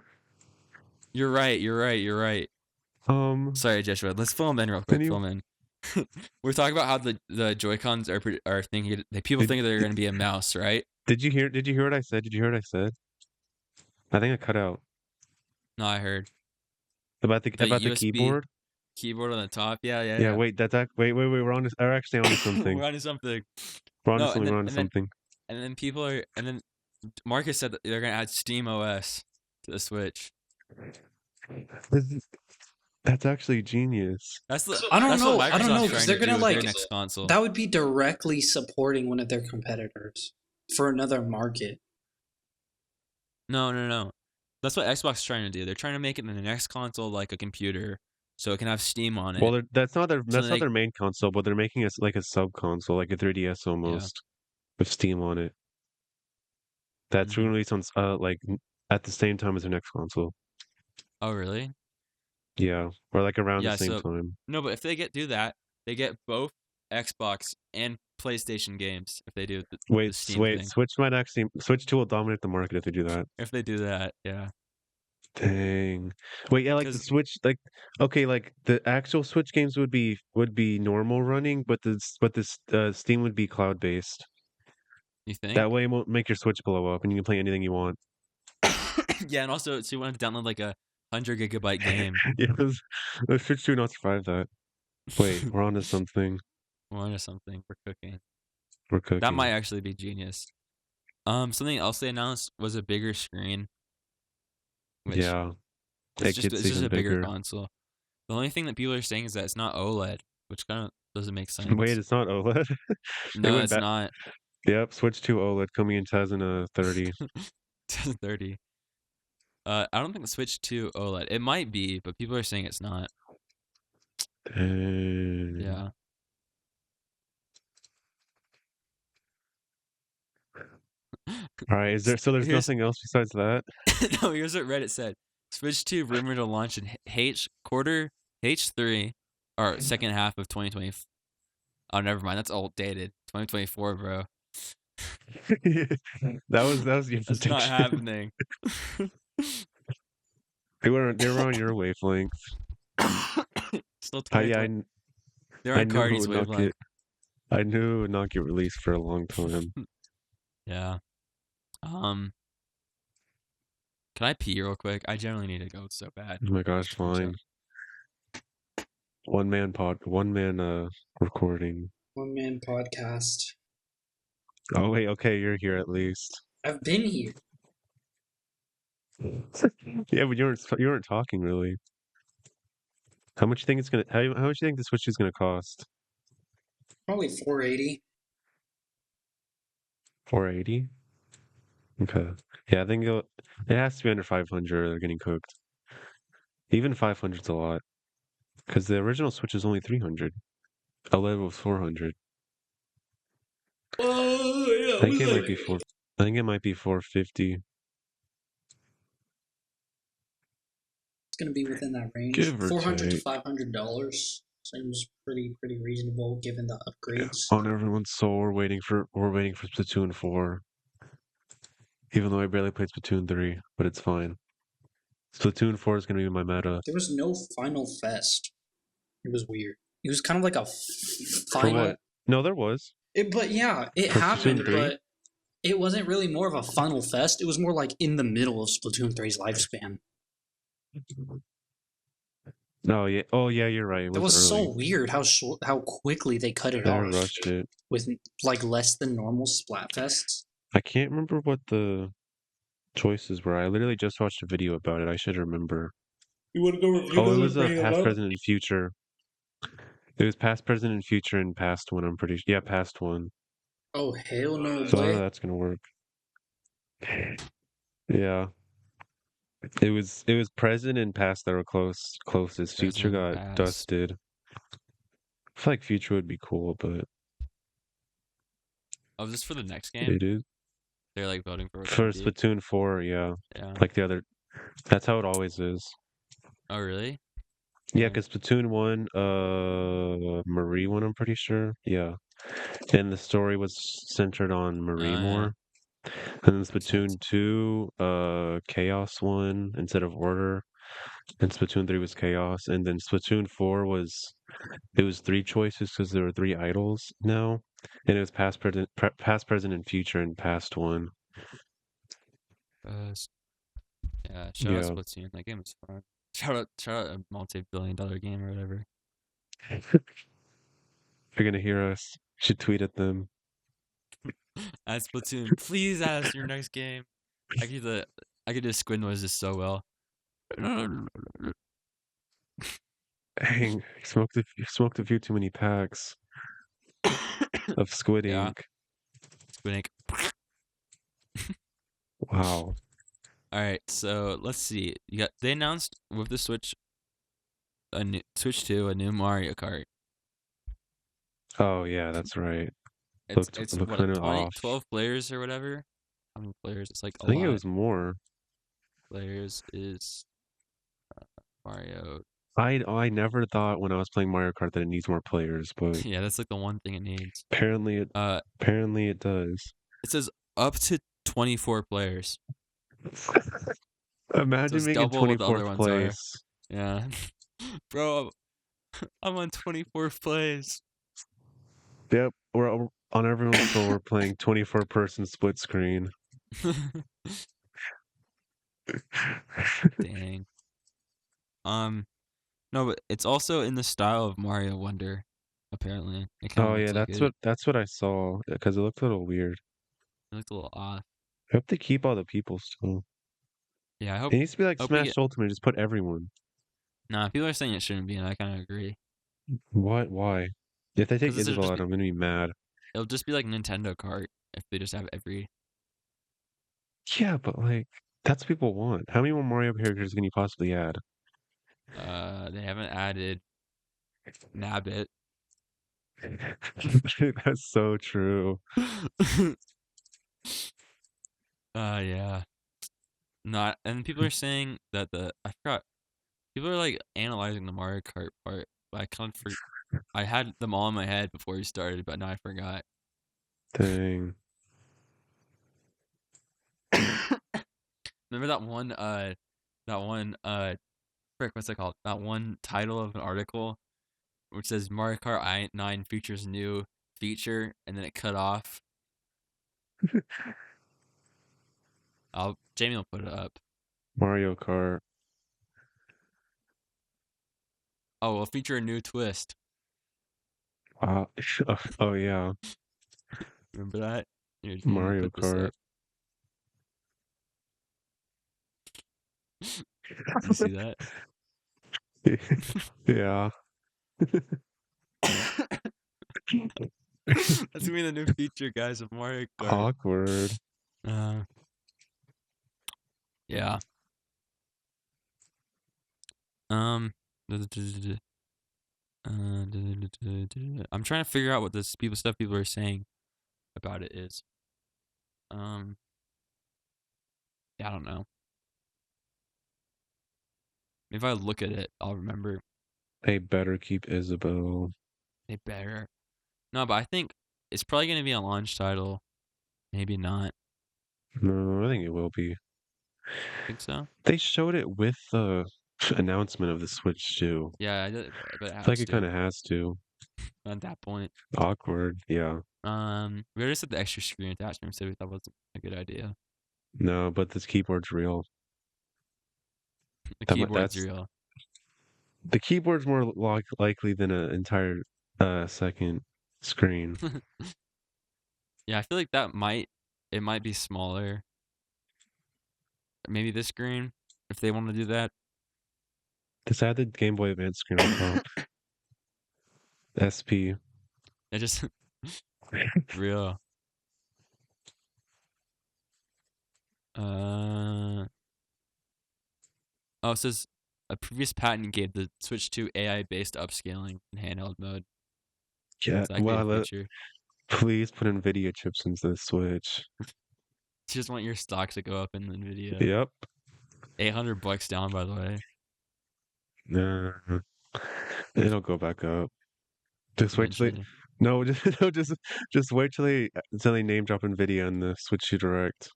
You're right. Sorry, Joshua. Let's fill them in real quick. Fill them in. We're talking about how the Joy-Cons are thinking. People think they're going to be a mouse, right? Did you hear what I said? I think I cut out. No, I heard about the keyboard. Keyboard on the top. Yeah. Wait, we're actually on to something. We're on to something. We're on to something. And then Marcus said that they're gonna add Steam OS to the Switch. That's actually genius. I don't know because they're gonna like next console. That would be directly supporting one of their competitors for another market. No. That's what Xbox is trying to do. They're trying to make it in the next console like a computer, so it can have Steam on it. Well, that's not their main console, but they're making it like a sub console, like a 3DS almost, with Steam on it. That's released on like at the same time as their next console. Oh, really? Yeah, or like around the same time. No, but if they do that, they get both Xbox and PlayStation games. If they do the Steam thing. Switch 2 will dominate the market if they do that. If they do that, yeah. Dang. Wait, yeah, like the Switch, like okay, like the actual Switch games would be normal running, but the Steam would be cloud based. You think? That way it won't make your Switch blow up and you can play anything you want. Yeah, and also so you want to download like a 100-gigabyte game. Yeah, the Switch 2 will not survive that. Wait, we're on to something. We're cooking. That might actually be genius. Something else they announced was a bigger screen. It's just a bigger console. The only thing that people are saying is that it's not OLED, which kind of doesn't make sense. Wait, it's not OLED? No, it's not. Yep, Switch 2 OLED coming in 2030. 2030. I don't think the Switch 2 OLED. It might be, but people are saying it's not. Yeah. All right, there's nothing else besides that? No, here's what Reddit said. Switch 2 rumored to launch in H3 or second half of 2020. Oh, never mind. That's old dated. 2024, bro. that was your prediction. That's not happening. They were on your wavelength. Still 2020. They're on Cardi's wavelength. I knew it would not get released for a long time. Yeah. Can I pee real quick? I generally need to go so bad. Oh my gosh, fine. One man recording. One man podcast. Oh wait, okay, you're here at least. I've been here. Yeah, but you weren't talking really. How much do you think how much do you think the Switch is gonna cost? Probably $480. $480? Okay. Yeah, I think it has to be under 500 or they're getting cooked. Even 500's a lot. Because the original Switch is only 300. OLED was 400. Oh, yeah. I think it might be 450. It's gonna be within that range. $400 to $500 seems pretty reasonable given the upgrades. On everyone's soul, we're waiting for Splatoon 4. Even though I barely played Splatoon 3, but it's fine. Splatoon 4 is gonna be my meta. There was no Final Fest. It was weird. It was kind of like a final. For what? No, there was. It happened, but it wasn't really more of a Final Fest. It was more like in the middle of Splatoon 3's lifespan. No, yeah. Oh, yeah, you're right. It was so weird how quickly they cut it off. Rushed it with like less than normal Splatfests. I can't remember what the choices were. I literally just watched a video about it. I should remember. You want to go review? Oh, it was a past, present, and future. It was past, present, and future, and past one. I'm pretty sure. Yeah, past one. Oh hell no! So I don't know how that's gonna work. Yeah. It was present and past that were closest. Future Present and got past. dusted. I feel like Future would be cool, but Oh, is this for the next game? it is. They're like voting for For Splatoon 4, yeah. Yeah. Like the other. That's how it always is. Oh, really? Yeah, because Splatoon 1, Marie won, I'm pretty sure. Yeah. And the story was centered on Marie more. And then Splatoon 2, Chaos won instead of Order. And Splatoon 3 was Chaos. And then Splatoon 4 was, it was three choices because there were three idols now. And it was past, present, and future, and past one. Yeah, shout out Splatoon. That game was fun. Shout out a multi-billion-dollar game or whatever. If you're gonna hear us, you should tweet at them. Add Splatoon, please add us your next game. I could do squid noises so well. Dang, you smoked a few too many packs of Squid Ink. Squid Ink. Wow. All right, so let's see. They announced with the Switch, Switch 2, a new Mario Kart. Oh yeah, that's right. It's looked what, kind of off. 12 players or whatever. How many players? It's like I think it was more. Players is Mario. I never thought when I was playing Mario Kart that it needs more players, but yeah, that's like the one thing it needs. Apparently it does. It says up to 24 players. Imagine being in 24th place. Yeah. Bro, I'm on 24th place. Yep, we're on everyone's phone. We're playing 24-person split screen. Dang. No, but it's also in the style of Mario Wonder, apparently. Oh yeah, that's what I saw because it looked a little weird. It looked a little off. I hope they keep all the people still. Yeah, I hope it needs to be like Smash Ultimate. Just put everyone. Nah, people are saying it shouldn't be, and I kind of agree. What? Why? If they take Isabel out, I'm gonna be mad. It'll just be like Nintendo Kart if they just have every. Yeah, but like that's what people want. How many more Mario characters can you possibly add? They haven't added Nabbit. That's so true. Yeah. Not, and people are saying that I forgot. People are like analyzing the Mario Kart part, but I kind of I had them all in my head before we started, but now I forgot. Dang. Remember that one frick, what's it called? That one title of an article which says Mario Kart 9 features new feature, and then it cut off. Jamie will put it up. Mario Kart. Oh, we'll feature a new twist. Wow. Oh yeah. Remember that? Here, Mario Kart. You see that? Yeah. That's gonna be the new feature, guys, of Mario Kart. Awkward. Yeah. I'm trying to figure out what this stuff people are saying about it is. Yeah, I don't know. If I look at it, I'll remember. They better keep Isabel. They better. No, but I think it's probably going to be a launch title. Maybe not. No, I think it will be. Think so? They showed it with the announcement of the Switch too. Yeah, but it I think it kind of has to. At that point. Awkward, yeah. We already said the extra screen attachment, so we thought wasn't a good idea. No, but this keyboard's real. The keyboard's real. The keyboard's more likely than an entire second screen. Yeah, I feel like it might be smaller. Maybe this screen, if they want to do that. Just add the Game Boy Advance screen on top. SP. It just real. Oh, it says a previous patent gave the Switch 2 AI-based upscaling in handheld mode. Yeah, Exactly a feature. please put NVIDIA chips into the Switch. You just want your stock to go up in NVIDIA. Yep. $800 down, by the way. It'll go back up. Just wait till they, no, just wait till they name drop NVIDIA in the Switch 2 Direct.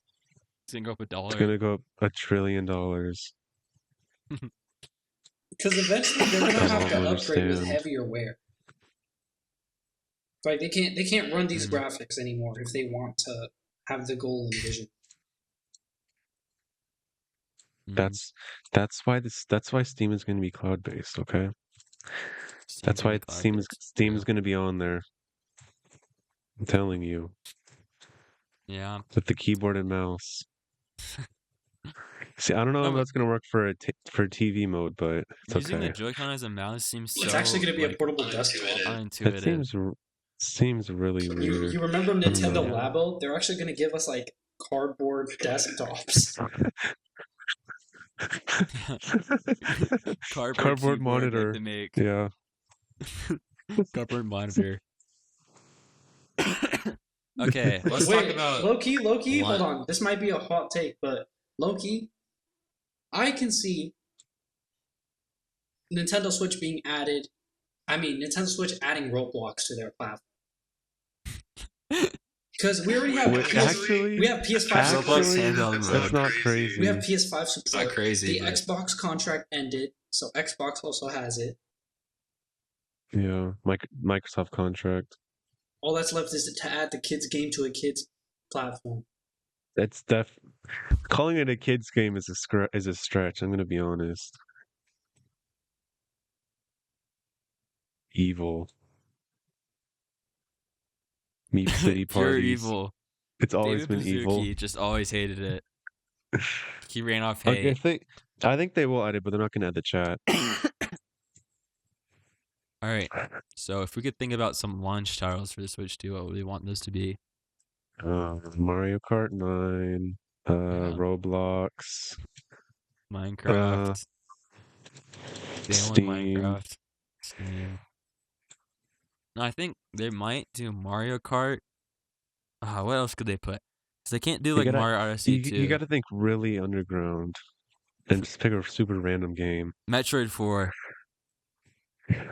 It's gonna go up $1. It's gonna go up $1 trillion. Because eventually they're gonna have to upgrade with heavier wear. Like they can't run these graphics anymore if they want to have the goal and vision. That's why Steam is going to be cloud based. Okay, that's why Steam is going to be on there. I'm telling you. Yeah. With the keyboard and mouse. See, I don't know if that's going to work for TV mode, but it's using okay. the Joy-Con as a mouse seems so. It's actually going to be a portable desktop. Unintuitive. That seems really weird. You remember Nintendo Labo? They're actually going to give us like cardboard desktops. Cardboard monitor. To make. Yeah. Cardboard monitor. Okay, let's talk about low-key, hold on. This might be a hot take, but low-key, I can see Nintendo Switch being added. I mean, Nintendo Switch adding Roblox to their platform. Because we already have we have PS5 support. That's not crazy. We have PS5 support. It's not crazy. The Xbox contract ended, so Xbox also has it. Yeah, Microsoft contract. All that's left is to add the kids game to a kids platform. It's calling it a kids game is a stretch. I'm gonna be honest. Evil. Meep City parties. Pure evil. It's always David been evil. He just always hated it. He ran off hate. I think they will add it, but they're not gonna add the chat. All right. So if we could think about some launch titles for the Switch 2, what would we want those to be? Mario Kart 9, Roblox, Minecraft, Steam. Minecraft, Steam. No, I think they might do Mario Kart. What else could they put? Because they can't do Mario Odyssey 2. You got to think really underground and just pick a super random game. Metroid 4.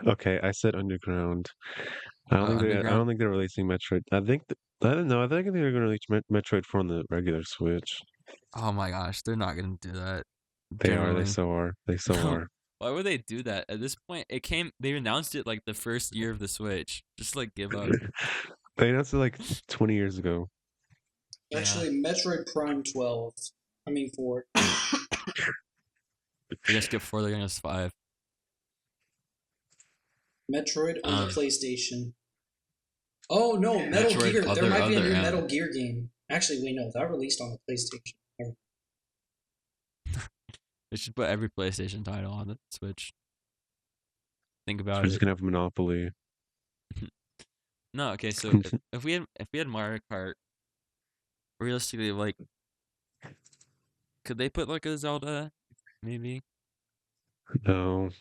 Okay, I said underground. I don't think they're releasing Metroid. I think they're going to release Metroid 4 on the regular Switch. Oh my gosh, they're not going to do that. They are. They so are. Why would they do that? At this point, they announced it the first year of the Switch. Just give up. They announced it 20 years ago. Actually, Metroid Prime 12 coming forward. They're gonna skip 4. They're gonna skip 5. Metroid on the PlayStation. Oh no, Metal Gear. There might be a new Metal Gear game. Actually, wait, no, that released on the PlayStation. They should put every PlayStation title on the Switch. Think about it. We're just gonna have a monopoly. No, okay. So if we had Mario Kart, realistically, could they put a Zelda? Maybe. No.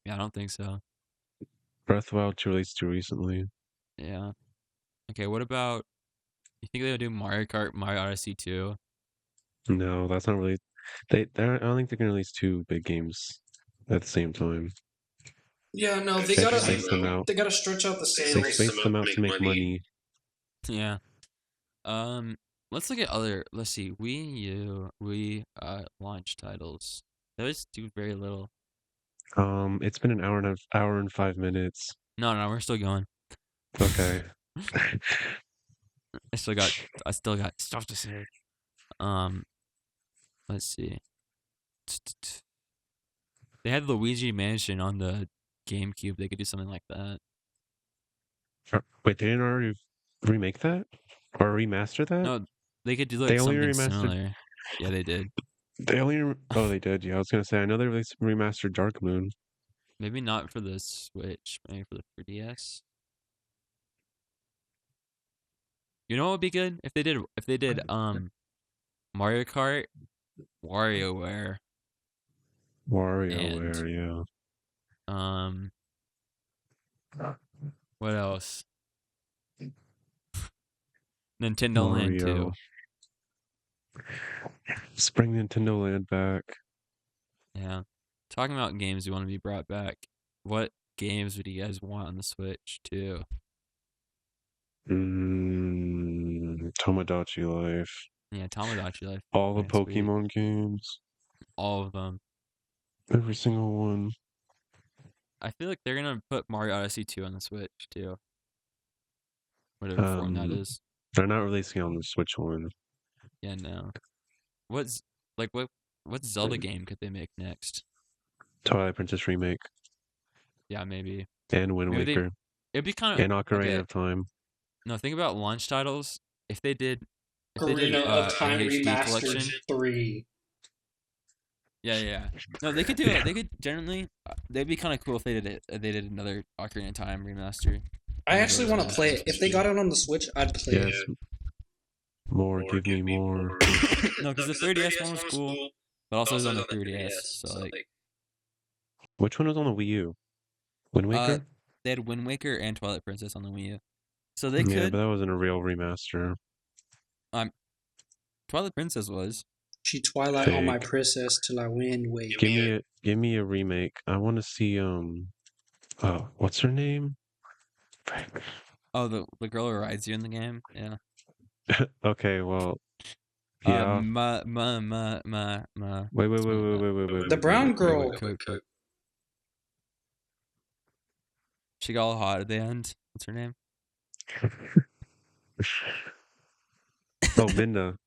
Yeah, I don't think so. Breath of the Wild released too recently. Yeah. Okay, what about? You think they would do Mario Kart, Mario Odyssey 2? No, that's not really. I don't think they're gonna release 2 big games at the same time. Yeah, no, they gotta stretch out the sales. They space them out to make money. Yeah. Let's look at other. Let's see. Wii U, launch titles. Those do very little. It's been an hour and 5 minutes. No, we're still going. Okay. I still got stuff to say. Let's see. They had Luigi Mansion on the GameCube. They could do something like that. Wait, they didn't already remake that or remaster that? No, they could do something similar. Yeah, they did. They did. Yeah, I was gonna say. I know they remastered Dark Moon. Maybe not for the Switch. Maybe for the 3DS. You know what would be good if they did Mario Kart, WarioWare, WarioWare, yeah. What else? Nintendo Land Mario. 2. Let's bring Nintendo Land back. Yeah. Talking about games you want to be brought back. What games would you guys want on the Switch too? Tomodachi Life. Yeah, Tamagotchi Life. All the Pretty sweet. Pokemon games. All of them. Every single one. I feel like they're gonna put Mario Odyssey 2 on the Switch too. Whatever form that is. They're not releasing it on the Switch one. Yeah, no. What Zelda game could they make next? Twilight Princess remake. Yeah, maybe. And Wind Maybe Waker. It'd be kind of And Ocarina of Time. No, think about launch titles. If they did Ocarina of Time a HD Remastered collection. 3. Yeah. No, they could do it. They could generally. They'd be kind of cool if they did it. They did another Ocarina of Time remaster. I actually want to play it. If they got it on the Switch, I'd play it. More, give me more. No, because the 3DS one was cool, but also it was on the 3DS. So like, which one was on the Wii U? Wind Waker? They had Wind Waker and Twilight Princess on the Wii U. So they could. Yeah, but that wasn't a real remaster. Twilight Princess was. She Twilight on my princess till I win. Wait. Give me a remake. I want to see what's her name? Oh, the girl who rides you in the game. Yeah. Okay, well. Yeah. Wait. The brown girl. She got all hot at the end. What's her name? Oh, Midna.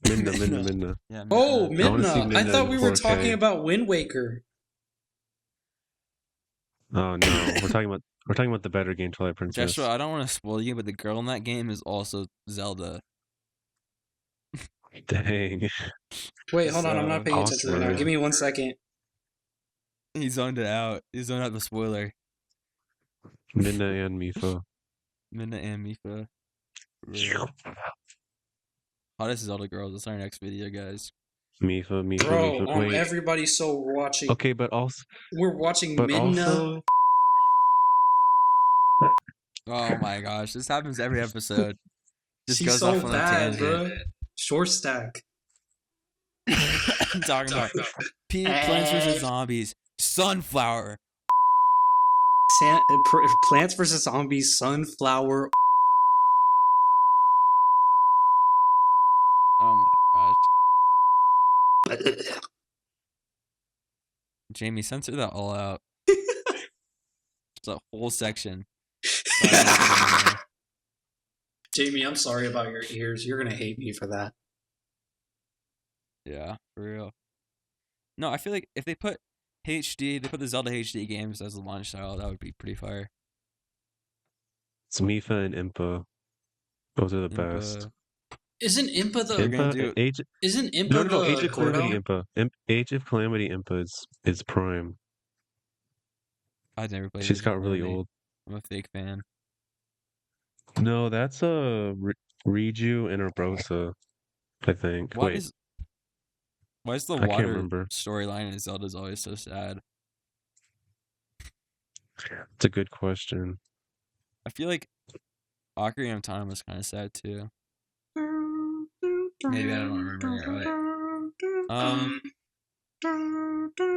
Midna. Yeah, oh, Midna. I thought we were talking about Wind Waker. Oh no, we're talking about the better game, Twilight Princess. Joshua, I don't want to spoil you, but the girl in that game is also Zelda. Dang. Wait, hold on. I'm not paying attention right now. Give me 1 second. He zoned it out. He zoned out the spoiler. Midna and Mifa. Really. Hottest Zelda girls. That's our next video, guys. Mifa. Bro, Wait. everybody's so watching. Okay, but also we're watching but Midna. Also... Oh my gosh, this happens every episode. She's goes so off on bad, bro. Short stack. I'm talking about Plants vs Zombies, Sunflower. Plants vs Zombies, Sunflower. Oh my gosh. Jamie, censor that all out. It's a whole section. Jamie, I'm sorry about your ears. You're gonna hate me for that. Yeah, for real. No, I feel like if they put HD, they put the Zelda HD games as the launch title, that would be pretty fire. It's Mifa and Impa. Those are the best. Isn't Impa the Isn't Impa no, the Age of Calamity Impa. Age of Calamity Impa is prime. I've never played. She's got really old. I'm a fake fan. No, that's Riju and Urbosa, I think. Why is the I can't water remember. storyline in Zelda's always so sad? It's a good question. I feel like Ocarina of Time was kind of sad too. Maybe I don't remember it right.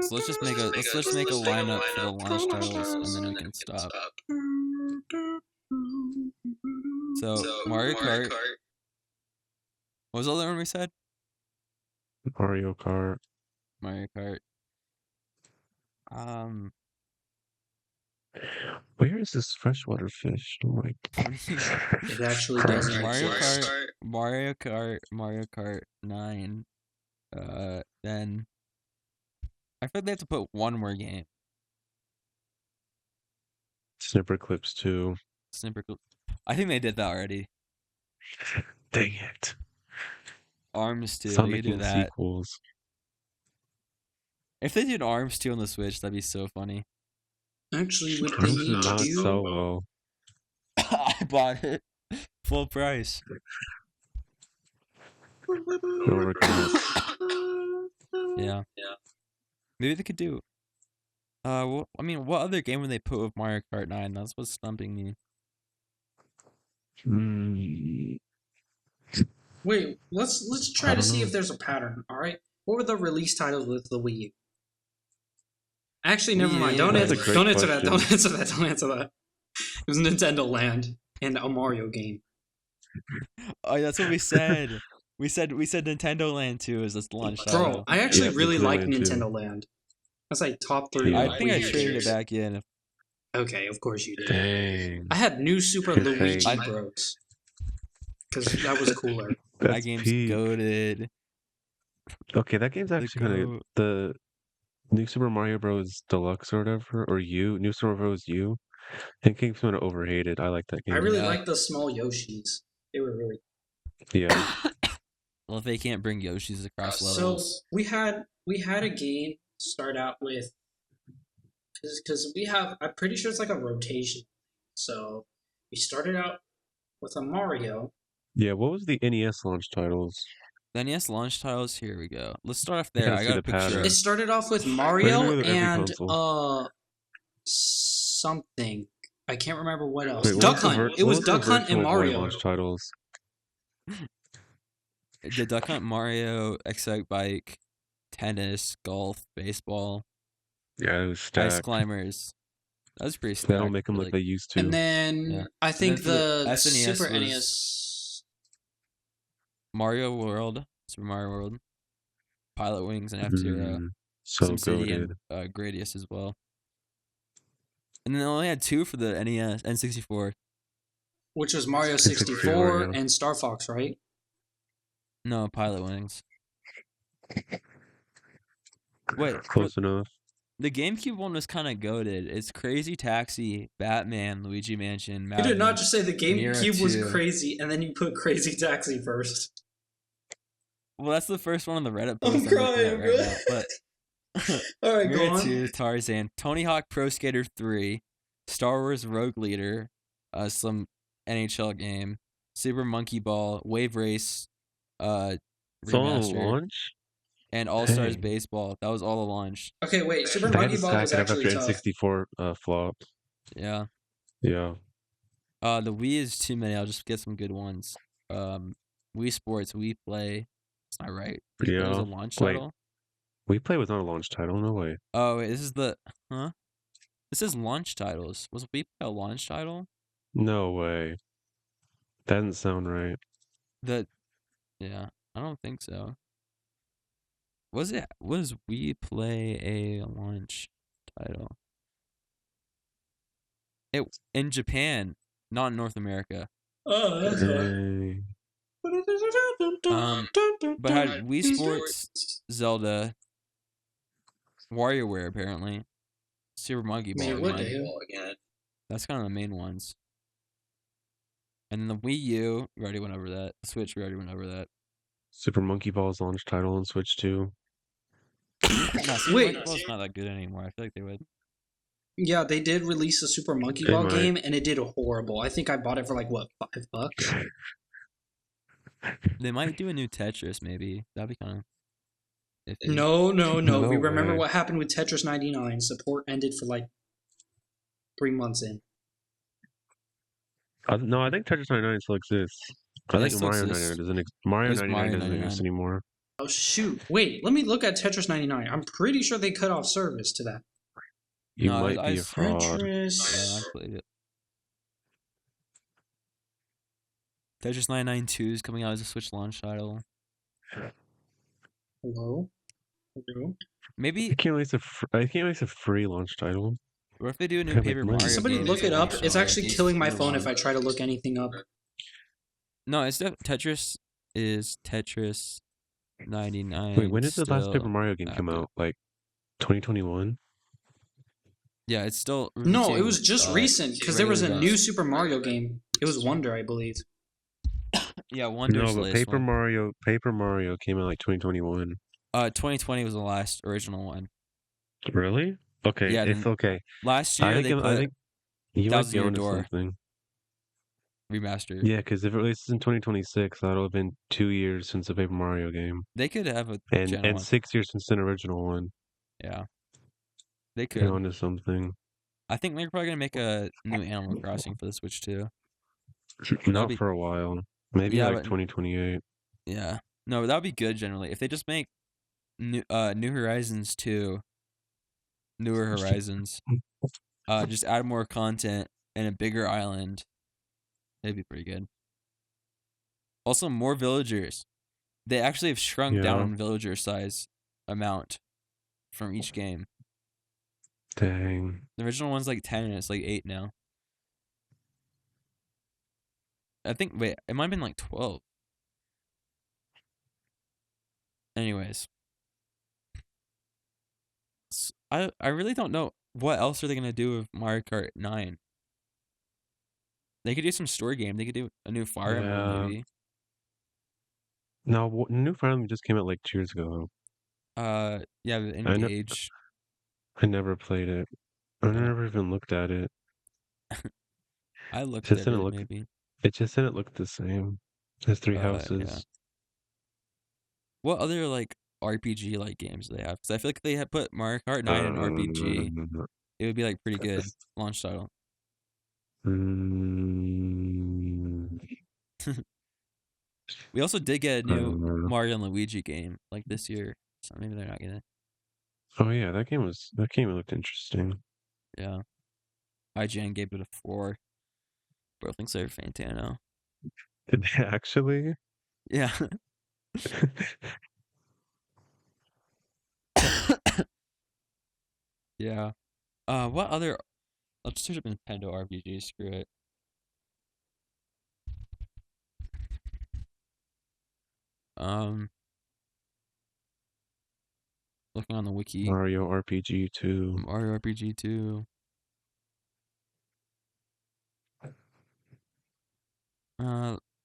So let's just make a lineup for the launch titles, and then we can stop. So Mario Kart. What was the other one we said? Mario Kart. Where is this freshwater fish? Oh my god. It actually doesn't. Mario Kart 9. Then I feel like they have to put one more game. Snipper Clips 2. I think they did that already. Dang it. ARMS 2. Stop they could do making that. sequels. If they did ARMS 2 on the Switch, that'd be so funny. Actually, what they need to do... so well. I bought it. Full price. Over Yeah. Maybe they could do. Well, I mean, what other game would they put with Mario Kart 9? That's what's stumping me. Wait, let's try to see if there's a pattern. All right, what were the release titles with the Wii U? Actually, never mind. Don't answer that. Don't answer that. Don't answer that. It was Nintendo Land and a Mario game. Oh, that's what we said. we said Nintendo Land 2 is this launch title. Bro, I actually really like Nintendo Land. That's like top 3. I think I traded it back in. Okay, of course you did. Dang. I had New Super Luigi Bros. Because that was cooler. That game's goated. Okay, that game's actually kind of the New Super Mario Bros. Deluxe or whatever, or New Super Mario Bros. U. I think game's kind of overhated. I like that game. I really like the small Yoshis. They were really. Yeah. Well, if they can't bring Yoshis across levels. So we had a game start out with, because we have, I'm pretty sure it's like a rotation. So we started out with a Mario. Yeah, what was the NES launch titles? The NES launch titles, here we go. Let's start off there. I got a picture. It started off with Mario and something. I can't remember what else. Wait, Duck Hunt. It was Duck Hunt and Mario. Launch titles. The Duck Hunt, Mario, Excite Bike, tennis, golf, baseball. Yeah, it was stacked. Ice climbers. That was pretty stacked. They don't make them like they used to. And then I think the SNES Super NES. Mario World, Super Mario World, Pilot Wings and F-Zero, so SimCity and Gradius as well. And then they only had 2 for the NES, N64. Which was Mario 64 and Star Fox, right? No, Pilot Wings. Wait, close enough. The GameCube one was kind of goated. It's Crazy Taxi, Batman, Luigi Mansion, Madden, you did not just say the GameCube was 2. crazy, and then you put Crazy Taxi first. Well, that's the first one on the Reddit post. I'm crying, bro. Now, but all right, Mirror go on. 2, Tarzan, Tony Hawk Pro Skater 3, Star Wars Rogue Leader, some NHL game, Super Monkey Ball, Wave Race, remastered, launch, and All Stars Baseball. That was all the launch. Okay, wait. Super Monkey Ball was actually tough. N64 flopped. Yeah. Yeah. The Wii is too many. I'll just get some good ones. Wii Sports, Wii Play. It's not right. Wii Play was a launch title. Wii Play was not a launch title. No way. Oh wait, this is the This is launch titles. Was Wii Play a launch title? No way. That doesn't sound right. Yeah, I don't think so. Was Wii Play a launch title? In Japan, not in North America. Oh, that's right. But had Wii Sports, Zelda, WarioWare apparently, Super Monkey Ball. Again. That's kind of the main ones. And then the Wii U, we already went over that. The Switch, we already went over that. Super Monkey Ball's launch title on Switch 2. Wait, Monkey Ball's not that good anymore. I feel like they would. Yeah, they did release a Super Monkey Ball game, and it did horrible. I think I bought it for like what, $5? They might do a new Tetris, maybe. That'd be kind of. No. We remember what happened with Tetris 99. Support ended for like 3 months in. No, I think Tetris 99 still exists. I think Mario 99 doesn't. Mario 99 doesn't exist anymore. Oh shoot! Wait, let me look at Tetris 99. I'm pretty sure they cut off service to that. You might be a fraud. Tetris. I played it. Tetris 99 2 is coming out as a Switch launch title. Hello. Maybe I can't waste a free launch title. Or if they do a new Paper Mario Somebody game, look it up. It's actually killing my phone if I try to look anything up. No, it's Tetris is Tetris 99. Wait, when did the last Paper Mario game come out? Like 2021? Yeah, it's still. No, it was just recent because there was a new Super Mario game. It was Wonder, I believe. Yeah, Wonder's No, but Paper Mario came out like 2021. 2020 was the last original one. Really? Okay, yeah, it's okay. Last year they put you might be onto Door. something. remaster. Yeah, because if it releases in 2026, that'll have been 2 years since the Paper Mario game. They could have a and 6 years since the original one. Yeah, they could. You're onto something. I think they're probably gonna make a new Animal Crossing for the Switch too. Not for a while. Maybe Yeah, like 2028. Yeah. No, that would be good generally. If they just make New Horizons 2, Newer Horizons, just add more content and a bigger island, that'd be pretty good. Also, more villagers. They actually have shrunk down villager size amount from each game. Dang. The original one's like 10 and it's like 8 now. I think, wait, it might have been like 12. Anyways. I really don't know what else are they going to do with Mario Kart 9. They could do some story game. They could do a new Fire Emblem maybe. No, new Fire Emblem just came out like 2 years ago. Yeah, Engage. I never played it. I never even looked at it. I looked at it maybe. It just didn't look the same. There's 3 houses. Yeah. What other like RPG like games do they have? Because I feel like they had put Mario Kart 9 in RPG. It would be like pretty good launch title. We also did get a new Mario and Luigi game like this year, so maybe they're not gonna. Oh yeah, that game looked interesting. Yeah, IGN gave it a 4. Bro thinks they're Fantano. Did they actually? Yeah. Yeah. What other? Let's search up Nintendo RPG. Screw it. Looking on the wiki. Mario RPG 2. Mario RPG 2.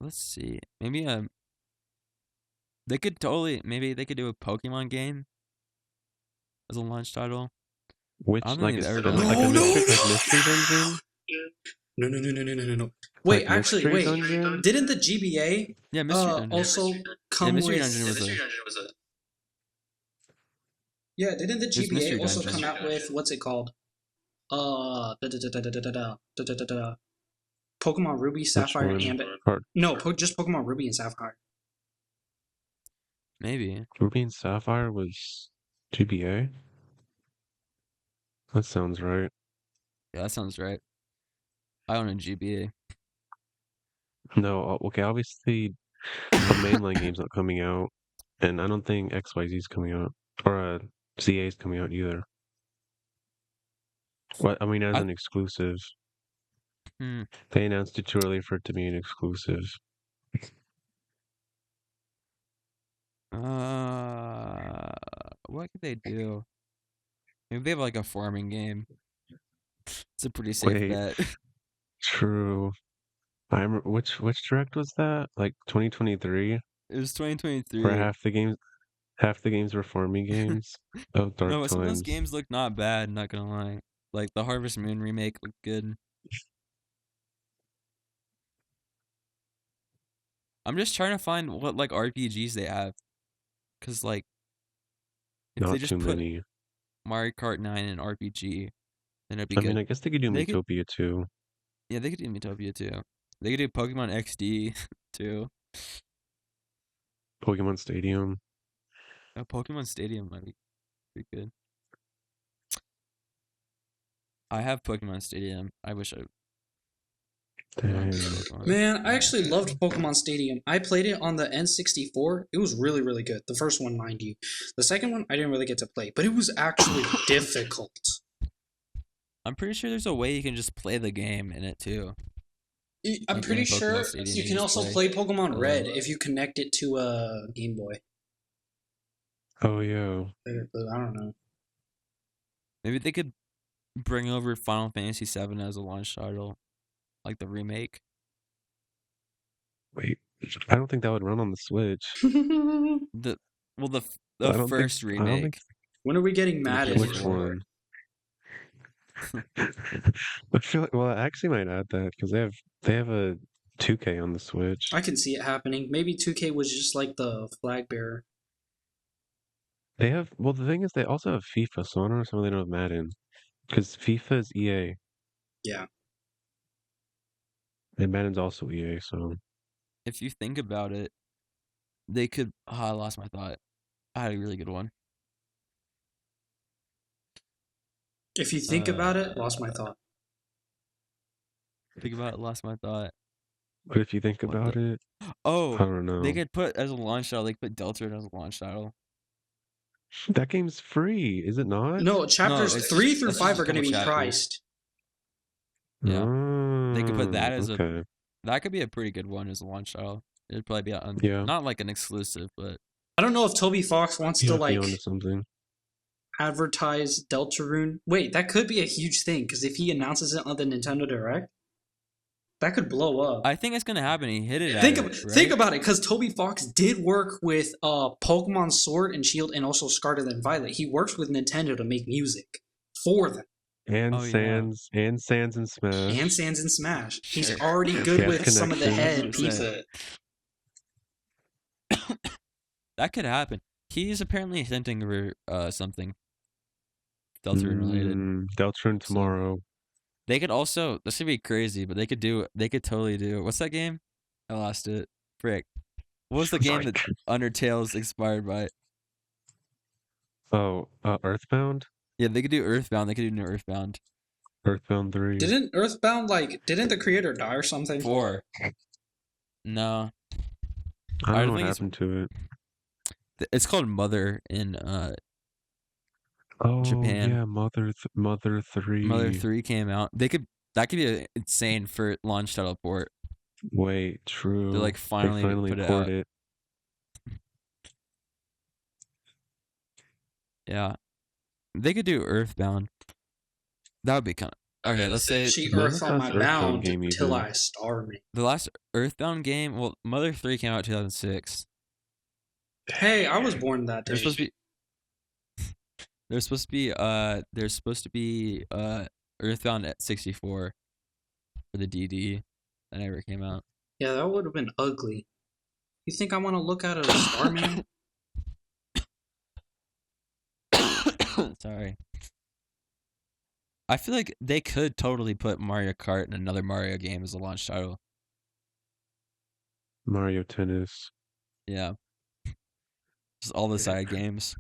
Let's see. Maybe they could maybe they could do a Pokemon game as a launch title. Which like a mystery dungeon? No. Wait, actually, dungeon? Didn't the GBA Mystery Dungeon also come Mystery with... Dungeon was a... Yeah, didn't the GBA also come out with, what's it called? Pokemon Ruby, Sapphire, and Ambit. No, just Pokemon Ruby and Sapphire. Maybe. Ruby and Sapphire was GBA? That sounds right. Yeah, that sounds right. I own a GBA. No, okay, obviously the mainline game's not coming out, and I don't think XYZ's coming out, or ZA's coming out either. What I mean, as an exclusive. They announced it too early for it to be an exclusive. What could they do? Maybe they have like a farming game. It's a pretty safe bet. True. I remember which direct was that? Like 2023? It was 2023. Where half the games were farming games. Oh, dark times. Some of those games look not bad, not gonna lie. Like the Harvest Moon remake looked good. I'm just trying to find what like RPGs they have. Cause like if not they just too put many. Mario Kart 9 in RPG, then it'd be good. I mean, I guess they could do Miitopia too. Yeah, they could do Miitopia too. They could do Pokemon XD too. Pokemon Stadium. Pokemon Stadium might be pretty good. I have Pokemon Stadium. I wish I... Man, I actually loved Pokemon Stadium. I played it on the N64. It was really, really good. The first one, mind you. The second one, I didn't really get to play, but it was actually difficult. I'm pretty sure there's a way you can just play the game in it too. I'm pretty sure you can also play Pokemon Red if you connect it to a Game Boy. Oh, yeah. But I don't know. Maybe they could bring over Final Fantasy VII as a launch title. Like the remake. Wait, I don't think that would run on the Switch. the first remake. When are we getting mad at which one? I feel like, well, I actually might add that because they have a 2K on the Switch. I can see it happening. Maybe 2K was just like the flag bearer. They have, well, the thing is, they also have FIFA, so I don't understand why they don't have Madden. Because FIFA is EA. Yeah. And Madden's also EA, so. If you think about it, they could. Oh, I lost my thought. I had a really good one. If you think about it, lost my thought. Think about it, lost my thought. But if you think about it, oh, I don't know. They could put as a launch title. They could put Deltarune as a launch title. That game's free, is it not? No, chapters 3 through 5 are going to be priced. Yeah, they could put that as okay. That could be a pretty good one as a launch title. It'd probably be not like an exclusive, but I don't know if Toby Fox wants to like something. Advertise Deltarune. Wait, that could be a huge thing because if he announces it on the Nintendo Direct, that could blow up. I think it's gonna happen. He hit it. Think about it, because Toby Fox did work with Pokemon Sword and Shield and also Scarlet and Violet. He works with Nintendo to make music for them. And Sans and Smash. And Sans and Smash. He's already good with some of the head people. That could happen. He's apparently hinting for something Deltarune related. Deltarune tomorrow. They could also, this would be crazy, but they could totally do, what's that game? I lost it. Frick. What was the game that Undertale's inspired by? Oh, Earthbound? Yeah, they could do Earthbound. They could do New Earthbound. Earthbound 3. Didn't Earthbound, didn't the creator die or something? 4. No. I don't know what happened to it. It's called Mother in Oh, Japan. yeah, Mother 3. Mother 3 came out. That could be insane for launch title port. Wait, true. They finally put it out. Yeah. They could do Earthbound. That would be kind of... Okay, let's say... She earth on my bound till I starve me. The last Earthbound game... Well, Mother 3 came out in 2006. Hey, I was born that day. There's supposed to be Earthbound at 64 for the DD. That never came out. Yeah, that would have been ugly. You think I want to look at a Starman? Sorry. I feel like they could totally put Mario Kart in another Mario game as a launch title. Mario Tennis. Yeah. Just all the side games.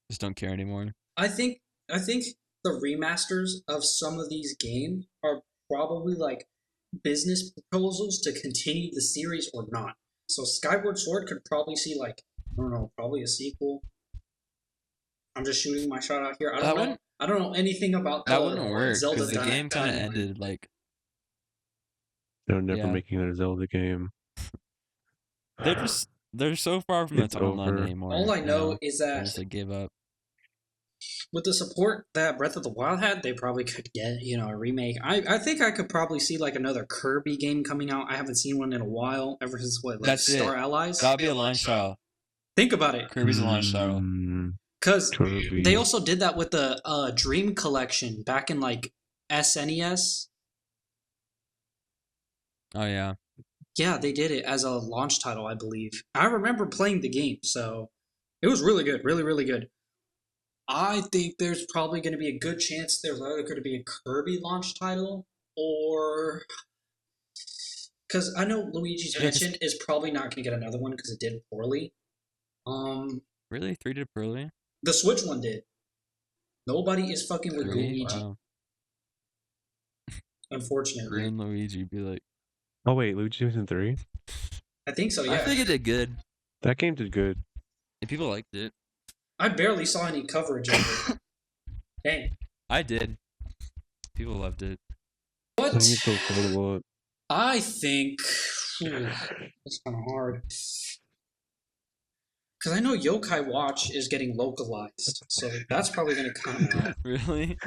Just don't care anymore. I think the remasters of some of these games are probably business proposals to continue the series or not. So Skyward Sword could probably see I don't know, probably a sequel. I'm just shooting my shot out here. I don't know anything about that. Wouldn't work Zelda. Because the game kind of ended They're never making a Zelda game. They're so far from the timeline anymore. All I know is that they gave up. With the support that Breath of the Wild had, they probably could get a remake. I think I could probably see another Kirby game coming out. I haven't seen one in a while, ever since Star Allies. That'll be a launch title. Think about it. Kirby's a launch title. Because they also did that with the Dream Collection back in SNES. Oh yeah. Yeah, they did it as a launch title, I believe. I remember playing the game, so it was really good, really, really good. I think there's probably going to be a good chance there's either going to be a Kirby launch title or... Because I know Luigi's Mansion is probably not going to get another one because it did poorly. Really? 3 did poorly? The Switch one did. Nobody is fucking with Luigi. Wow. Unfortunately. Green Luigi be like... Oh wait, Luigi Mansion 3? I think so, yeah. I think it did good. That game did good. And people liked it. I barely saw any coverage of it. Dang. I did. People loved it. What? I think... that's kind of hard. Because I know Yokai Watch is getting localized, so that's probably going to come out. Really?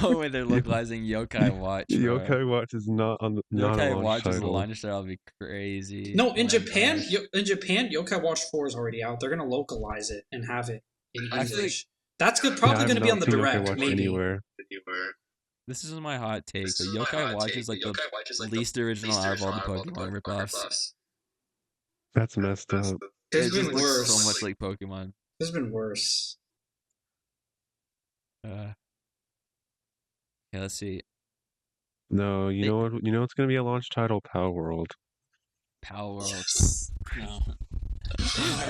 No way they're localizing Yokai Watch. Yokai Watch is not on the Yokai Watch is a launch title. That'll be crazy. No, in Japan, Yokai Watch 4 is already out. They're going to localize it and have it in English. That's probably going to be on the Direct, maybe. Anywhere. this is my hot take, but Yokai Watch is like the least original out of all the Pokemon ripoffs. That's messed up. It just been looks worse. so much like Pokemon. It's been worse. Yeah, let's see. No, you know what? You know what's gonna be a launch title? Power World. Power World. Yes. No.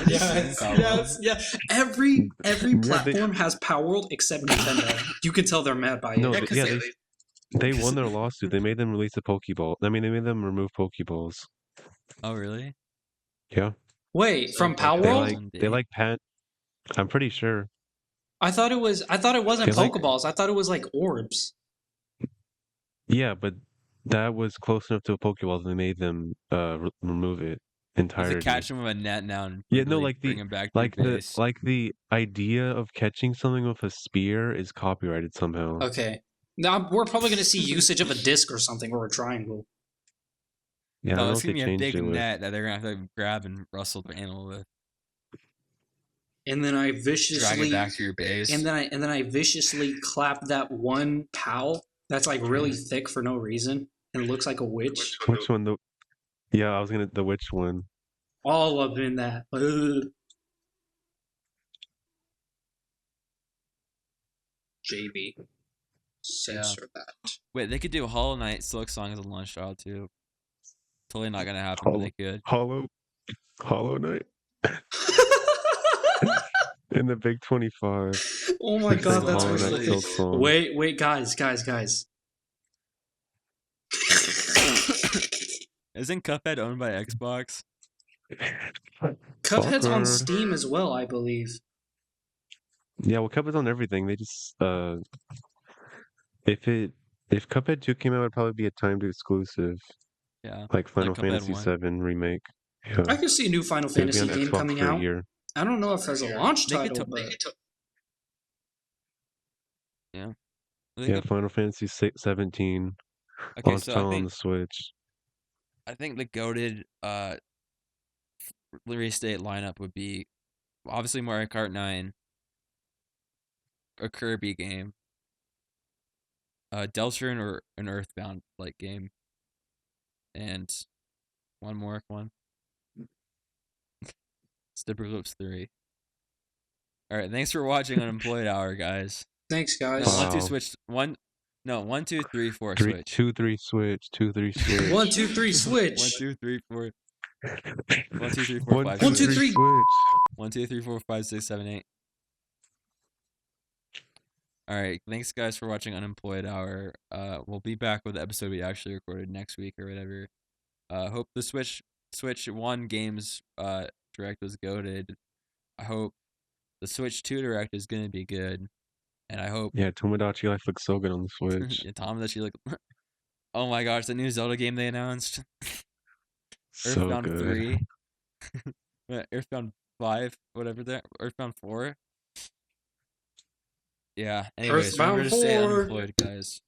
Yeah. Every platform has Power World except Nintendo. You can tell they're mad by No, it. they won their lawsuit. They made them release a Pokeball. I mean, they made them remove Pokeballs. Oh, really? Yeah. Wait, from Power World? They like I'm pretty sure. I thought it wasn't Pokeballs. I thought it was like orbs. Yeah, but that was close enough to a Pokeball that they made them remove it entirely. To catch them with a net now and bring them back the idea of catching something with a spear is copyrighted somehow. Okay. Now we're probably going to see usage of a disc or something or a triangle. Yeah, no, it's going to be a big net that they're going to have to grab and rustle the animal with. And then I viciously drag it back to your base. And then I viciously clap that one POW that's like really thick for no reason and looks like a witch. Which one? The witch one. All up in that. JB. Censor that. Wait, they could do Hollow Knight Silk Song as a launch title too. Totally not gonna happen, but they could. Hollow Knight. In the Big 25. Oh my god, that's really... Wait, guys. Isn't Cuphead owned by Xbox? Cuphead's on Steam as well, I believe. Yeah, well, Cuphead's on everything. They just if Cuphead 2 came out, it'd probably be a timed exclusive. Yeah, like Final Fantasy 7 remake. Yeah. I could see a new Final Fantasy game Xbox coming out. I don't know if there's a launch title, yeah. Final Fantasy 17. Okay, so on the Switch. I think the goated release date lineup would be obviously Mario Kart 9, a Kirby game, Deltarune or an Earthbound like game, and one more one. Stipper Clips 3. All right, thanks for watching Unemployed Hour, guys. Thanks, guys. No, 1 2 switch 1. No, 1 2 3 4 switch. 2 3 switch. 2 3 switch. 1 2 3 switch. 1 2 3 4. 1 2 3 4 5. 1 2 3 switch. 1 2 3 4 5 6 7 8. All right, thanks guys for watching Unemployed Hour. We'll be back with the episode we actually recorded next week or whatever. Hope the Switch 1 games direct was goated. I hope the Switch 2 direct is gonna be good, and I hope Tomodachi Life looks so good on the Switch. Tomodachi oh my gosh, the new Zelda game they announced. So Earthbound good. 3, Earthbound 5, whatever that. Earthbound 4. Yeah. Anyways, remember to stay unemployed, guys.